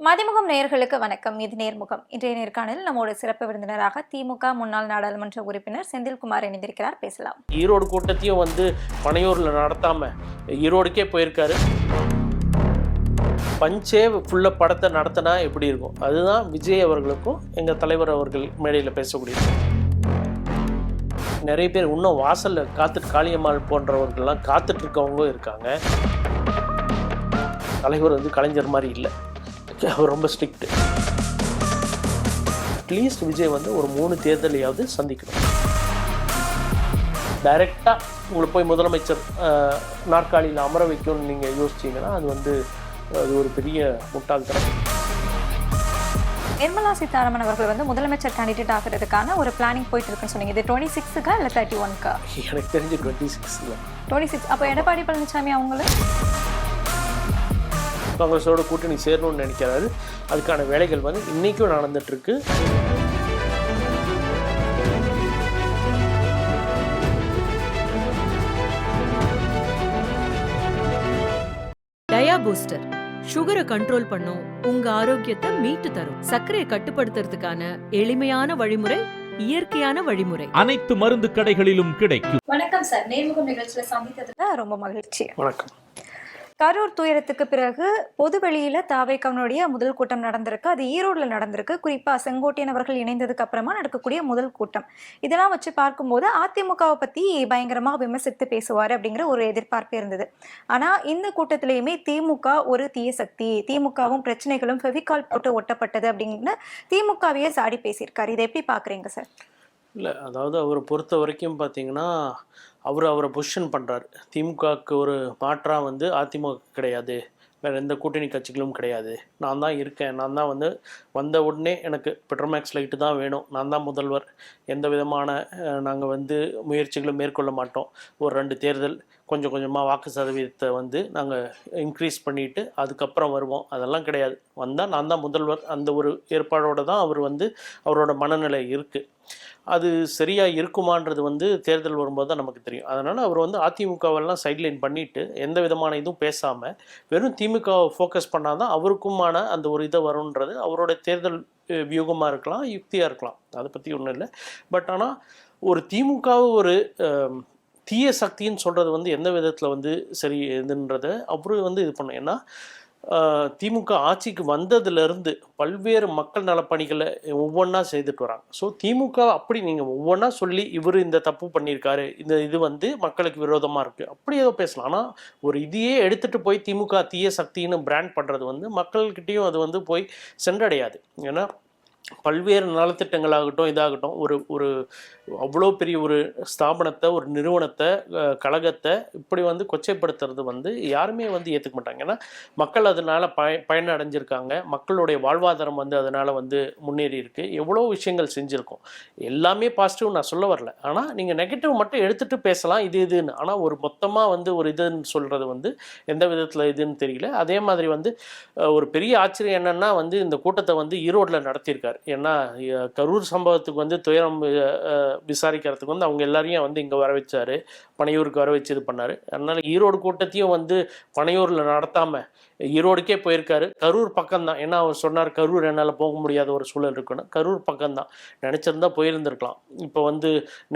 மதிமுகம் நேயர்களுக்கு வணக்கம். இது நேர்முகம். இன்றைய நேர்காணலில் நம்மோட சிறப்பு விருந்தினராக திமுக முன்னாள் நாடாளுமன்ற உறுப்பினர் செந்தில்குமார் இணைந்திருக்கிறார். பேசலாம். ஈரோடு கூட்டத்தையும் பனையூர்ல நடத்தாம ஈரோடுக்கே போயிருக்காரு. பஞ்சே ஃபுல்ல படத்தை நடத்தினா எப்படி இருக்கும்? அதுதான் விஜய் அவர்களுக்கும் எங்க தலைவர் அவர்கள் மேடையில் பேசக்கூடியது. நிறைய பேர் இன்னும் வாசல்ல காத்துட்டு காளியம்மாள் போன்றவர்கள்லாம் காத்துட்டு இருக்கவங்க இருக்காங்க. தலைவர் கலைஞர் மாதிரி இல்லை, அவர் ரொம்ப ஸ்ட்ரிக்ட். அட்லீஸ்ட் விஜய் ஒரு 3 தேர்தலையாவது சந்திக்கணும். டைரெக்டாக உங்களை போய் முதலமைச்சர் நாற்காலியில் அமர வைக்கணும்னு நீங்கள் யோசிச்சிங்கன்னா அது ஒரு பெரிய முட்டாள்தனம். நிர்மலா சீதாராமன் அவர்கள் முதலமைச்சர் கேண்டிடேட் ஆகிறதுக்கான ஒரு பிளானிங் போயிட்டு இருக்குன்னு சொன்னீங்க. இது 26க்கா இல்லை 31க்கா? எனக்கு தெரிஞ்சு 26. 26. அப்போ எடப்பாடி பழனிசாமி அவங்கள காங்கிரஸோட கூட்டணி சேரணும்னு நினைக்கிறாரு. அதுக்கான வேலைகள் இன்னைக்கும் நடந்துட்டு இருக்கு. டயா பூஸ்டர் சுகரை கண்ட்ரோல் பண்ணும், உங்க ஆரோக்கியத்தை மீட்டு தரும். சர்க்கரையை கட்டுப்படுத்துறதுக்கான எளிமையான வழிமுறை, இயற்கையான வழிமுறை. அனைத்து மருந்து கடைகளிலும் கிடைக்கும். வணக்கம் சார். நேர்முகம் நிகழ்ச்சியில சந்தித்ததுல ரொம்ப மகிழ்ச்சி. வணக்கம். கரூர் துயரத்துக்கு பிறகு பொதுவெளியில தாவேக்காவினுடைய முதல் கூட்டம் நடந்திருக்கு. அது ஈரோடுல நடந்திருக்கு. குறிப்பா செங்கோட்டையன் அவர்கள் இணைந்ததுக்கு அப்புறமா நடக்கக்கூடிய முதல் கூட்டம். இதெல்லாம் வச்சு பார்க்கும்போது அதிமுகவை பத்தி பயங்கரமா விமர்சித்து பேசுவாரு அப்படிங்கிற ஒரு எதிர்பார்ப்பு இருந்தது. ஆனா இந்த கூட்டத்திலயுமே திமுக ஒரு தீய சக்தி, திமுகவும் பிரச்சனைகளும் ஃபெவிகால் போட்டு ஒட்டப்பட்டது அப்படின்னு திமுகவையே சாடி பேசியிருக்காரு. இதை எப்படி பாக்குறீங்க சார்? இல்லை, அவரை பொறுத்த வரைக்கும் பார்த்தீங்கன்னா அவரை பொசிஷன் பண்ணுறாரு. திமுகவுக்கு ஒரு மாற்றாக அதிமுக கிடையாது, வேறு எந்த கூட்டணி கட்சிகளும் கிடையாது, நான் தான் இருக்கேன், நான் தான் வந்த உடனே எனக்கு பெட்ரோமேக்ஸ் லைட்டு தான் வேணும், நான் தான் முதல்வர், எந்த விதமான நாங்கள் முயற்சிகளும் மேற்கொள்ள மாட்டோம், ஒரு 2 தேர்தல் கொஞ்சம் கொஞ்சமாக வாக்கு சதவீதத்தை நாங்கள் இன்க்ரீஸ் பண்ணிவிட்டு அதுக்கப்புறம் வருவோம், அதெல்லாம் கிடையாது, வந்தால் நான் தான் முதல்வர், அந்த ஒரு ஏற்பாடோடு தான் அவர் அவரோட மனநிலை இருக்குது. அது சரியாக இருக்குமான்றது தேர்தல் வரும்போது தான் நமக்கு தெரியும். அதனால் அவர் அதிமுகவெல்லாம் சைட்லைன் பண்ணிவிட்டு எந்த விதமான இதுவும் பேசாமல் வெறும் திமுகவை ஃபோக்கஸ் பண்ணால் தான் அவருக்குமான அந்த ஒரு இதை வரும்ன்றது அவரோட தேர்தல் வியூகமாக இருக்கலாம், யுக்தியாக இருக்கலாம், அதை பற்றி ஒன்றும் இல்லை. பட் ஆனால் ஒரு திமுகவை ஒரு தீய சக்தின்னு சொல்கிறது எந்த விதத்தில் சரி எதுன்றதை அவரு இது பண்ணும். ஏன்னா திமுக ஆட்சிக்கு வந்ததுலேருந்து பல்வேறு மக்கள் நலப்பணிகளை ஒவ்வொன்றா செய்துட்டு வராங்க. ஸோ திமுக அப்படி நீங்கள் ஒவ்வொன்றா சொல்லி இவர் இந்த தப்பு பண்ணியிருக்காரு, இந்த இது மக்களுக்கு விரோதமாக இருக்குது, அப்படி ஏதோ பேசலாம். ஆனால் ஒரு இதையே எடுத்துகிட்டு போய் திமுக தீய சக்தின்னு பிராண்ட் பண்ணுறது மக்கள்கிட்டையும் அது போய் சென்றடையாது. ஏன்னா பல்வேறு நலத்திட்டங்களாகட்டும் இதாகட்டும் ஒரு அவ்வளோ பெரிய ஒரு ஸ்தாபனத்தை, ஒரு நிறுவனத்தை, கழகத்தை இப்படி கொச்சைப்படுத்துறது யாருமே ஏற்றுக்க மாட்டாங்க. ஏன்னா மக்கள் அதனால் பயன் அடைஞ்சிருக்காங்க, மக்களுடைய வாழ்வாதாரம் அதனால் முன்னேறி இருக்குது, எவ்வளோ விஷயங்கள் செஞ்சுருக்கோம். எல்லாமே பாசிட்டிவ் நான் சொல்ல வரல, ஆனால் நீங்கள் நெகட்டிவ் மட்டும் எடுத்துகிட்டு பேசலாம் இது இதுன்னு. ஆனால் ஒரு மொத்தமாக ஒரு இதுன்னு சொல்கிறது எந்த விதத்தில் இதுன்னு தெரியல. அதே மாதிரி ஒரு பெரிய ஆச்சரியம் என்னென்னா இந்த கூட்டத்தை ஈரோட்டில் நடத்தியிருக்காரு. ஏன்னா கரூர் சம்பவத்துக்கு துயரம் விசாரிக்கிறதுக்கு அவங்க எல்லாரையும் இங்கே வர வச்சாரு, பனையூருக்கு வர வச்சு இது பண்ணார். அதனால் ஈரோடு கூட்டத்தையும் பனையூரில் நடத்தாமல் ஈரோடுக்கே போயிருக்காரு. கரூர் பக்கம்தான். ஏன்னா அவர் சொன்னார் கரூர் என்னால் போக முடியாத ஒரு சூழல் இருக்குன்னு. கரூர் பக்கம்தான், நினச்சிருந்தா போயிருந்துருக்கலாம். இப்போ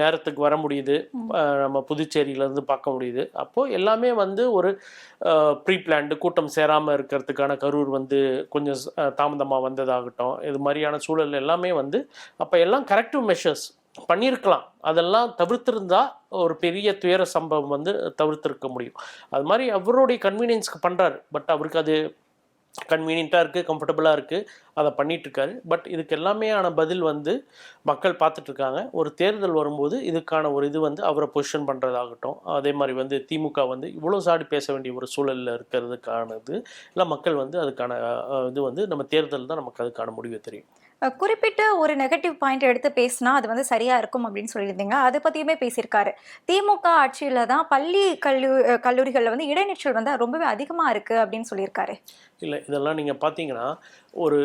நேரத்துக்கு வர முடியுது, நம்ம புதுச்சேரியிலேருந்து பார்க்க முடியுது. அப்போது எல்லாமே ஒரு ப்ரீ பிளான்டு, கூட்டம் சேராமல் இருக்கிறதுக்கான கரூர் கொஞ்சம் தாமதமாக வந்ததாகட்டும், இது மாதிரியான சூழல் எல்லாமே அப்போ எல்லாம் கரெக்டிவ் மெஷர்ஸ் பண்ணியிருக்கலாம். அதெல்லாம் தவிர்த்திருந்தா ஒரு பெரிய துயர சம்பவம் தவிர்த்திருக்க முடியும். அது மாதிரி அவருடைய கன்வீனியன்ஸ்க்கு பண்ணுறாரு. பட் அவருக்கு அது கன்வீனியண்ட்டாக இருக்குது, கம்ஃபர்டபுளாக இருக்குது, அதை பண்ணிகிட்ருக்காரு. பட் இதுக்கு எல்லாமேயான பதில் மக்கள் பார்த்துட்ருக்காங்க. ஒரு தேர்தல் வரும்போது இதுக்கான ஒரு இது அவரை பொசிஷன் பண்ணுறதாகட்டும், அதே மாதிரி திமுக இவ்வளோ சாடி பேச வேண்டிய ஒரு சூழலில் இருக்கிறதுக்கானது இல்லை, மக்கள் அதுக்கான இது நம்ம தேர்தல் தான் நமக்கு அதுக்கான முடிவு தெரியும். குறிப்பிட்ட ஒரு நெகட்டிவ் பாயிண்ட் எடுத்து பேசினா அது சரியா இருக்கும் அப்படின்னு சொல்லியிருந்தீங்க. அதை பத்தியுமே பேசியிருக்காரு. திமுக ஆட்சியில தான் பள்ளி கல்லூரிகள்ல இடைநிற்றல் ரொம்பவே அதிகமா இருக்கு அப்படின்னு சொல்லியிருக்காரு. இல்லை, இதெல்லாம் நீங்கள் பார்த்தீங்கன்னா ஒரு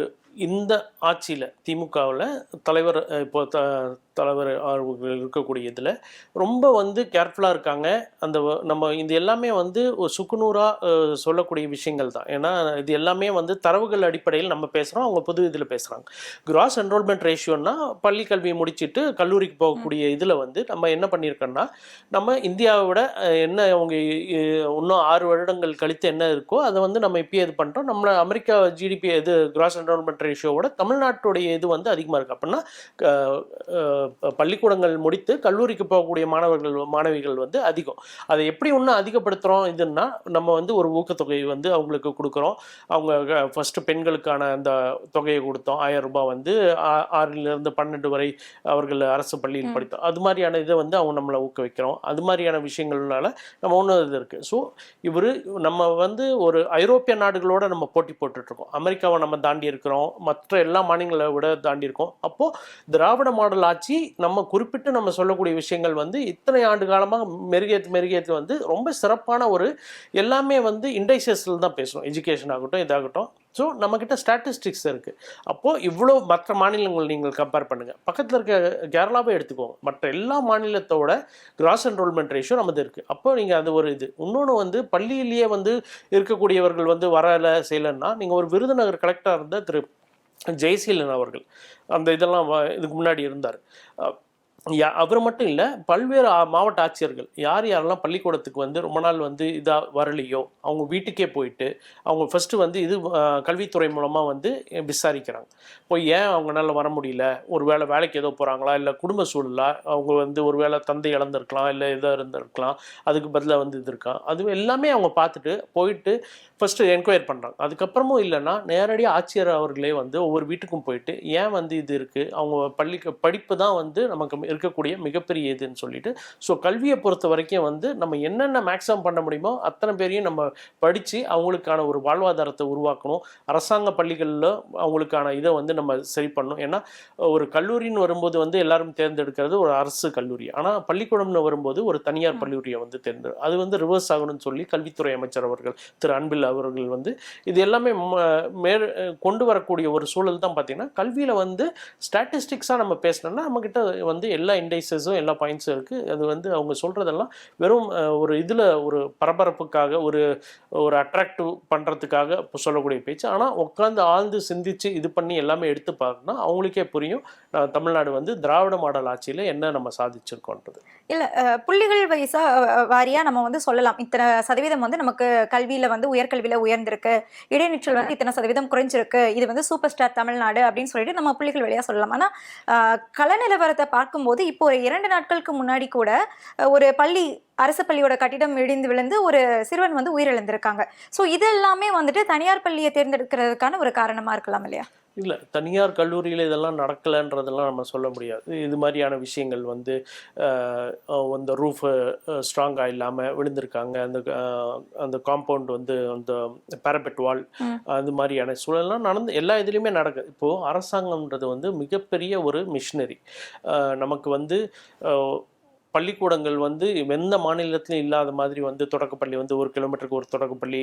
இந்த ஆட்சியில் திமுகவில் தலைவர் இப்போ தலைவர் அவர்கள் இருக்கக்கூடிய இதில் ரொம்ப வந்து கேர்ஃபுல்லாக இருக்காங்க. அந்த நம்ம இது எல்லாமே வந்து ஒரு சுக்குநூறாக சொல்லக்கூடிய விஷயங்கள் தான். ஏன்னா இது எல்லாமே வந்து தரவுகள் அடிப்படையில் நம்ம பேசுகிறோம், அவங்க பொது இதில் பேசுகிறாங்க. கிராஸ் என்ரோல்மெண்ட் ரேஷியோன்னா பள்ளி கல்வி முடிச்சுட்டு கல்லூரிக்கு போகக்கூடிய இதில் வந்து நம்ம என்ன பண்ணியிருக்கோம்னா, நம்ம இந்தியாவை விட என்ன அவங்க இன்னும் 6 வருடங்கள் கழித்து என்ன இருக்கோ அதை வந்து நம்ம இப்பயே இது பண்ணுறோம். நம்ம அமெரிக்கா ஜிடிபி இது கிராஸ் என்ரோல்மெண்ட் ரேஷியோவோட தமிழ்நாட்டுடைய இது வந்து அதிகமாக இருக்குது. அப்படின்னா பள்ளிக்கூடங்கள் முடித்து கல்லூரிக்கு போகக்கூடிய மாணவிகள் வந்து அதிகம். அதை எப்படி இன்னும் அதிகப்படுத்துகிறோம் இதுன்னா, நம்ம வந்து ஒரு ஊக்கத்தொகை வந்து அவங்களுக்கு கொடுக்குறோம். அவங்க ஃபஸ்ட்டு பெண்களுக்கான அந்த தொகையை கொடுத்தோம், 1000 ரூபாய் வந்து 6லிருந்து 12 வரை அவர்கள் அரசு பள்ளியில் படித்தோம். அது மாதிரியான இதை வந்து அவங்க நம்மளை ஊக்குவிக்கிறோம். அது மாதிரியான விஷயங்கள்னால நம்ம ஒன்று இது இருக்குது. ஸோ நம்ம வந்து ஒரு ஐரோப்பிய நாடுகளோட நம்ம போட்டி போட்டுட்ருக்கோம். அமெரிக்காவை நம்ம தாண்டி இருக்கிறோம், மற்ற எல்லா மாநிலங்களை விட தாண்டி இருக்கோம். அப்போது திராவிட மாடல் ஆட்சி நம்ம குறிப்பிட்டு நம்ம சொல்லக்கூடிய விஷயங்கள் வந்து இத்தனை ஆண்டு காலமாக மெருகேற்று வந்து ரொம்ப சிறப்பான ஒரு எல்லாமே வந்து இண்டைசஸில் தான் பேசுகிறோம். எஜுகேஷன் ஆகட்டும் இதாகட்டும். ஸோ நம்மக்கிட்ட ஸ்டாட்டிஸ்டிக்ஸ் இருக்குது. அப்போது இவ்வளோ மற்ற மாநிலங்கள் நீங்கள் கம்பேர் பண்ணுங்கள். பக்கத்தில் இருக்க கேரளாவே எடுத்துக்கோங்க. மற்ற எல்லா மாநிலத்தோட கிராஸ் என்ரோல்மெண்ட் ரேஷியோ நமது இருக்குது. அப்போ நீங்கள் அது ஒரு இது. இன்னொன்று வந்து பள்ளியிலேயே வந்து இருக்கக்கூடியவர்கள் வந்து வரலை செய்யலைன்னா, நீங்கள் ஒரு விருதுநகர் கலெக்டராக இருந்த திரு ஜெயசீலன் அவர்கள் அந்த இதெல்லாம் இதுக்கு முன்னாடி இருந்தார். அவர் மட்டும் இல்லை, பல்வேறு மாவட்ட ஆட்சியர்கள் யாரெல்லாம் பள்ளிக்கூடத்துக்கு வந்து ரொம்ப நாள் வந்து இதாக வரலையோ அவங்க வீட்டுக்கே போயிட்டு அவங்க ஃபஸ்ட்டு வந்து இது கல்வித்துறை மூலமாக வந்து விசாரிக்கிறாங்க. போய் ஏன் அவங்களால வர முடியல, ஒரு வேலைக்கு ஏதோ போகிறாங்களா, இல்லை குடும்ப சூழலா, அவங்க வந்து ஒரு வேளை தந்தை இழந்திருக்கலாம், இல்லை எதோ இருந்திருக்கலாம், அதுக்கு பதிலாக வந்து இது இருக்கான், அது எல்லாமே அவங்க பார்த்துட்டு போயிட்டு ஃபஸ்ட்டு என்கொயர் பண்ணுறாங்க. அதுக்கப்புறமும் இல்லைன்னா நேரடியாக ஆட்சியர் அவர்களே வந்து ஒவ்வொரு வீட்டுக்கும் போயிட்டு ஏன் வந்து இது இருக்குது, அவங்க படிப்பு தான் வந்து நமக்கு இருக்கக்கூடிய மிகப்பெரிய இதுன்னு சொல்லிட்டு. ஸோ கல்வியை பொறுத்த வரைக்கும் வந்து நம்ம என்னென்ன மேக்ஸிமம் பண்ண முடியுமோ அத்தனை பேரையும் நம்ம படித்து அவங்களுக்கான ஒரு வாழ்வாதாரத்தை உருவாக்கணும். அரசாங்க பள்ளிகளில் அவங்களுக்கான இதை வந்து நம்ம சரி பண்ணணும். ஏன்னா ஒரு கல்லூரின்னு வரும்போது வந்து எல்லாரும் தேர்ந்தெடுக்கிறது ஒரு அரசு கல்லூரி, ஆனால் பள்ளிக்கூடம்னு வரும்போது ஒரு தனியார் கல்லூரியை வந்து அது வந்து ரிவர்ஸ் ஆகணும்னு சொல்லி கல்வித்துறை அமைச்சர் அவர்கள் திரு அன்பில் அவர்கள் வந்து இது எல்லாமே கொண்டு வரக்கூடிய ஒரு சூழல் தான். பார்த்தீங்கன்னா கல்வியில் வந்து ஸ்டாட்டிஸ்டிக்ஸாக நம்ம பேசினோம்னா நம்மக்கிட்ட வந்து எல்லா இண்டைசஸும் எல்லா பாயிண்ட்ஸும் இருக்குது. அது வந்து அவங்க சொல்கிறதெல்லாம் வெறும் ஒரு இதில் ஒரு பரபரப்புக்காக ஒரு அட்ராக்டிவ் பண்ணுறதுக்காக சொல்லக்கூடிய பேச்சு. ஆனால் உட்காந்து ஆழ்ந்து சிந்தித்து இது பண்ணி எல்லாமே எடுத்து பார்க்கணும்னா அவங்களுக்கே புரியும் தமிழ்நாடு வந்து திராவிட மாடல் ஆட்சியில் என்ன நம்ம சாதிச்சிருக்கோன்றது. இல்லை, புள்ளிகள் வாரியாக நம்ம வந்து சொல்லலாம், இத்தனை சதவீதம் வந்து நமக்கு கல்வியில் வந்து உயர்கல்வியில் உயர்ந்திருக்கு, இடைநிற்றல் வந்து இத்தனை சதவீதம் குறைஞ்சிருக்கு, இது வந்து சூப்பர் ஸ்டார் தமிழ்நாடு அப்படின்னு சொல்லிட்டு நம்ம புள்ளிகள் வழியாக சொல்லலாம். ஆனால் கள நிலவரத்தை பார்க்கும்போது இப்போ ஒரு 2 நாட்களுக்கு முன்னாடி கூட ஒரு அரசு பள்ளியோட கட்டிடம் இடிந்து விழுந்து ஒரு சிறுவன் வந்து உயிரிழந்திருக்காங்க. ஸோ இது எல்லாமே வந்துட்டு தனியார் பள்ளியை தேர்ந்தெடுக்கிறதுக்கான ஒரு காரணமாக இருக்கலாம் இல்லையா? இல்லை, தனியார் கல்லூரியில் இதெல்லாம் நடக்கலைன்றதெல்லாம் நம்ம சொல்ல முடியாது. இது மாதிரியான விஷயங்கள் வந்து அந்த ரூஃபு ஸ்ட்ராங்காக இல்லாமல் விழுந்திருக்காங்க, அந்த காம்பவுண்ட் வந்து அந்த பேரபெட் வால் அது மாதிரியான சூழல்லாம் நடந்து எல்லா இதுலேயுமே நடக்குது. இப்போது அரசாங்கம்ன்றது வந்து மிகப்பெரிய ஒரு மிஷினரி. நமக்கு வந்து பள்ளிக்கூடங்கள் வந்து எந்த மாநிலத்திலும் இல்லாத மாதிரி வந்து தொடக்கப்பள்ளி வந்து 1 கிலோமீட்டருக்கு ஒரு தொடக்கப்பள்ளி,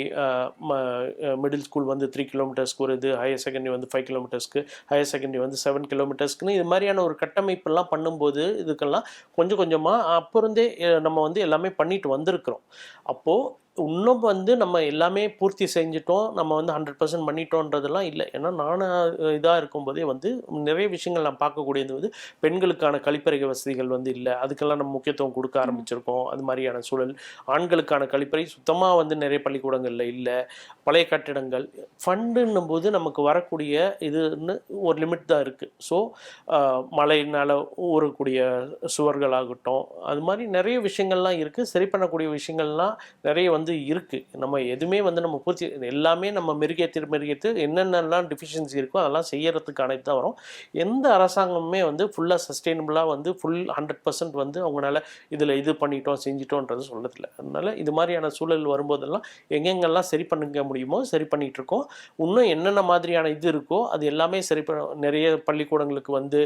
மிடில் ஸ்கூல் வந்து 3 கிலோமீட்டர்ஸ்க்கு ஒரு இது, ஹையர் செகண்டரி வந்து 5 கிலோமீட்டர்ஸ்க்கு, ஹையர் செகண்டரி வந்து 7 கிலோமீட்டர்ஸ்க்குன்னு இது மாதிரியான ஒரு கட்டமைப்பெல்லாம் பண்ணும்போது இதுக்கெல்லாம் கொஞ்சம் கொஞ்சமாக அப்போ இருந்தே நம்ம வந்து எல்லாமே பண்ணிட்டு வந்திருக்கிறோம். அப்போது இன்னும் வந்து நம்ம எல்லாமே பூர்த்தி செஞ்சிட்டோம், நம்ம வந்து 100% பண்ணிட்டோன்றதெல்லாம் இல்லை. ஏன்னா இதாக இருக்கும்போதே வந்து நிறைய விஷயங்கள் நான் பார்க்கக்கூடியது வந்து பெண்களுக்கான கழிப்பறை வசதிகள் வந்து இல்லை, அதுக்கெல்லாம் நம்ம முக்கியத்துவம் கொடுக்க ஆரம்பிச்சிருக்கோம். அது மாதிரியான சூழல். ஆண்களுக்கான கழிப்பறை சுத்தமாக வந்து நிறைய பள்ளிக்கூடங்களில் இல்லை. பழைய கட்டிடங்கள் ஃபண்டுன்னும் போது நமக்கு வரக்கூடிய இதுன்னு ஒரு லிமிட் தான் இருக்குது. ஸோ மழையினால் ஊறக்கூடிய சுவர்களாகட்டும் அது மாதிரி நிறைய விஷயங்கள்லாம் இருக்குது. சரி பண்ணக்கூடிய விஷயங்கள்லாம் நிறைய வந்து இருக்குது. நம்ம எதுவுமே வந்து நம்ம பூர்த்தி எல்லாமே நம்ம மெருகேற்று என்னென்னலாம் டிஃபிஷியன்சி இருக்கோ அதெல்லாம் செய்யறதுக்கான இதுதான் வரும். எந்த அரசாங்கமுமே வந்து ஃபுல்லாக சஸ்டெயினபிளாக வந்து ஃபுல் 100% வந்து அவங்களால இதில் இது பண்ணிட்டோம் செஞ்சிட்டோன்றது சொல்லதில்லை. அதனால் இது மாதிரியான சூழல் வரும்போதெல்லாம் எங்கெங்கெல்லாம் சரி பண்ணிக்க முடியுமோ சரி பண்ணிகிட்ருக்கோம். இன்னும் என்னென்ன மாதிரியான இது இருக்கோ அது எல்லாமே சரி நிறைய பள்ளிக்கூடங்களுக்கு வந்து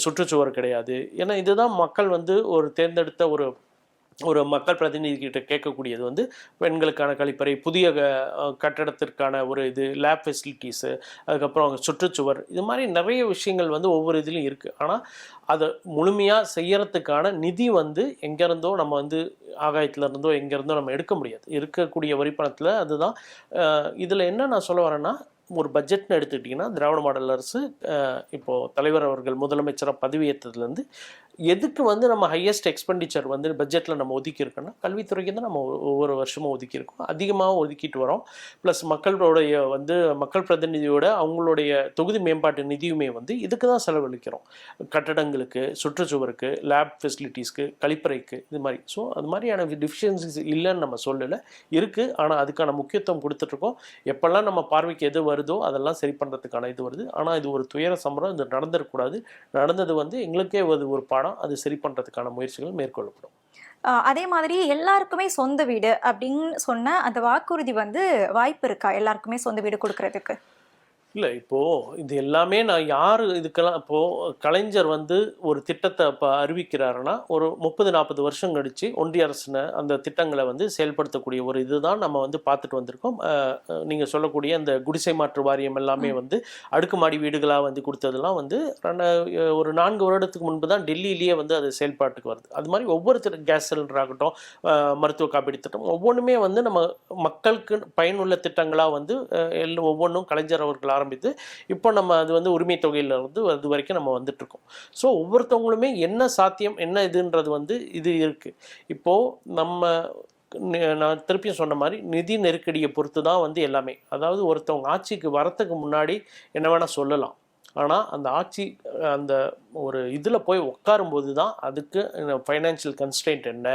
சுற்றுச்சுவர் கிடையாது. ஏன்னா இதுதான் மக்கள் வந்து ஒரு தேர்ந்தெடுத்த ஒரு ஒரு மக்கள் பிரதிநிதிகிட்ட கேட்கக்கூடியது வந்து பெண்களுக்கான கழிப்பறை, புதிய கட்டடத்திற்கான ஒரு இது லேப் ஃபெசிலிட்டிஸு, அதுக்கப்புறம் சுற்றுச்சுவர், இது மாதிரி நிறைய விஷயங்கள் வந்து ஒவ்வொரு இதுலையும் இருக்குது. ஆனால் அதை முழுமையாக செய்யறதுக்கான நிதி வந்து எங்கேருந்தோ நம்ம வந்து ஆகாயத்துலேருந்தோ எங்கேருந்தோ நம்ம எடுக்க முடியாது. இருக்கக்கூடிய வரி பணத்தில் அதுதான். இதில் என்ன நான் சொல்ல வரேன்னா, ஒரு பட்ஜெட்னு எடுத்துக்கிட்டிங்கன்னா திராவிட மாடல் அரசு இப்போது தலைவர் அவர்கள் முதலமைச்சராக பதவியேற்றதுலேருந்து எதுக்கு வந்து நம்ம ஹையஸ்ட் எக்ஸ்பெண்டிச்சர் வந்து பட்ஜெட்டில் நம்ம ஒதுக்கியிருக்கோன்னா கல்வித்துறைக்கு தான் நம்ம ஒவ்வொரு வருஷமும் ஒதுக்கியிருக்கோம், அதிகமாக ஒதுக்கிட்டு வரோம். ப்ளஸ் மக்களுடைய வந்து மக்கள் பிரதிநிதியோட அவங்களுடைய தொகுதி மேம்பாட்டு நிதியுமே வந்து இதுக்கு தான் செலவழிக்கிறோம். கட்டடங்களுக்கு, சுற்றுச்சுவருக்கு, லேப் ஃபெசிலிட்டிஸ்க்கு, கழிப்பறைக்கு, இது மாதிரி. ஸோ அது மாதிரியான டிஃபிஷியன்சிஸ் இல்லைன்னு நம்ம சொல்லலை, இருக்குது. ஆனால் அதுக்கான முக்கியத்துவம் கொடுத்துட்ருக்கோம். எப்போல்லாம் நம்ம பார்வைக்கு எது வருதோ அதெல்லாம் சரி பண்ணுறதுக்கான இது வருது. ஆனால் இது ஒரு துயர சம்பவம், இது நடந்துடக்கூடாது. நடந்தது வந்து எங்களுக்கே ஒரு பாடம், அது சரி பண்ணுறதுக்கான முயற்சிகள் மேற்கொள்ளப்படும். அதே மாதிரி எல்லாருக்குமே சொந்த வீடு அப்படின்னு சொன்ன அந்த வாக்குறுதி வந்து வாய்ப்பு இருக்கா எல்லாருக்குமே சொந்த வீடு கொடுக்கறதுக்கு? இல்லை, இப்போது இது எல்லாமே நான் யார் இதுக்கெல்லாம் இப்போது கலைஞர் வந்து ஒரு திட்டத்தை இப்போ அறிவிக்கிறாருன்னா ஒரு 30-40 வருஷம் கழித்து ஒன்றிய அரசின அந்த திட்டங்களை வந்து செயல்படுத்தக்கூடிய ஒரு இதுதான் நம்ம வந்து பார்த்துட்டு வந்திருக்கோம். நீங்கள் சொல்லக்கூடிய அந்த குடிசை மாற்று வாரியம் எல்லாமே வந்து அடுக்குமாடி வீடுகளாக வந்து கொடுத்ததெல்லாம் வந்து ஒரு 4 வருடத்துக்கு முன்பு தான் டெல்லியிலேயே வந்து அது செயல்பாட்டுக்கு வருது. அது மாதிரி ஒவ்வொரு கேஸ் சிலிண்டர் ஆகட்டும், மருத்துவ காப்பீடு திட்டம், ஒவ்வொன்றுமே வந்து நம்ம மக்களுக்கு பயனுள்ள திட்டங்களாக வந்து ஒவ்வொன்றும் கலைஞர் அவர்கள் ஆரம்பித்து இப்போ நம்ம அது வந்து உரிமை தொகையில் இருந்து அது வரைக்கும் நம்ம வந்துட்டுருக்கோம். ஸோ ஒவ்வொருத்தவங்களுமே என்ன சாத்தியம் என்ன இதுன்றது வந்து இது இருக்குது. இப்போது நம்ம நான் திருப்பியும் சொன்ன மாதிரி நிதி நெருக்கடியை பொறுத்து தான் வந்து எல்லாமே. அதாவது ஒருத்தவங்க ஆட்சிக்கு வரத்துக்கு முன்னாடி என்ன வேணால் சொல்லலாம், ஆனால் அந்த ஆட்சி அந்த ஒரு இதில் போய் உட்காரும்போது தான் அதுக்கு ஃபைனான்ஷியல் கன்ஸ்ட்ரெயின்ட் என்ன,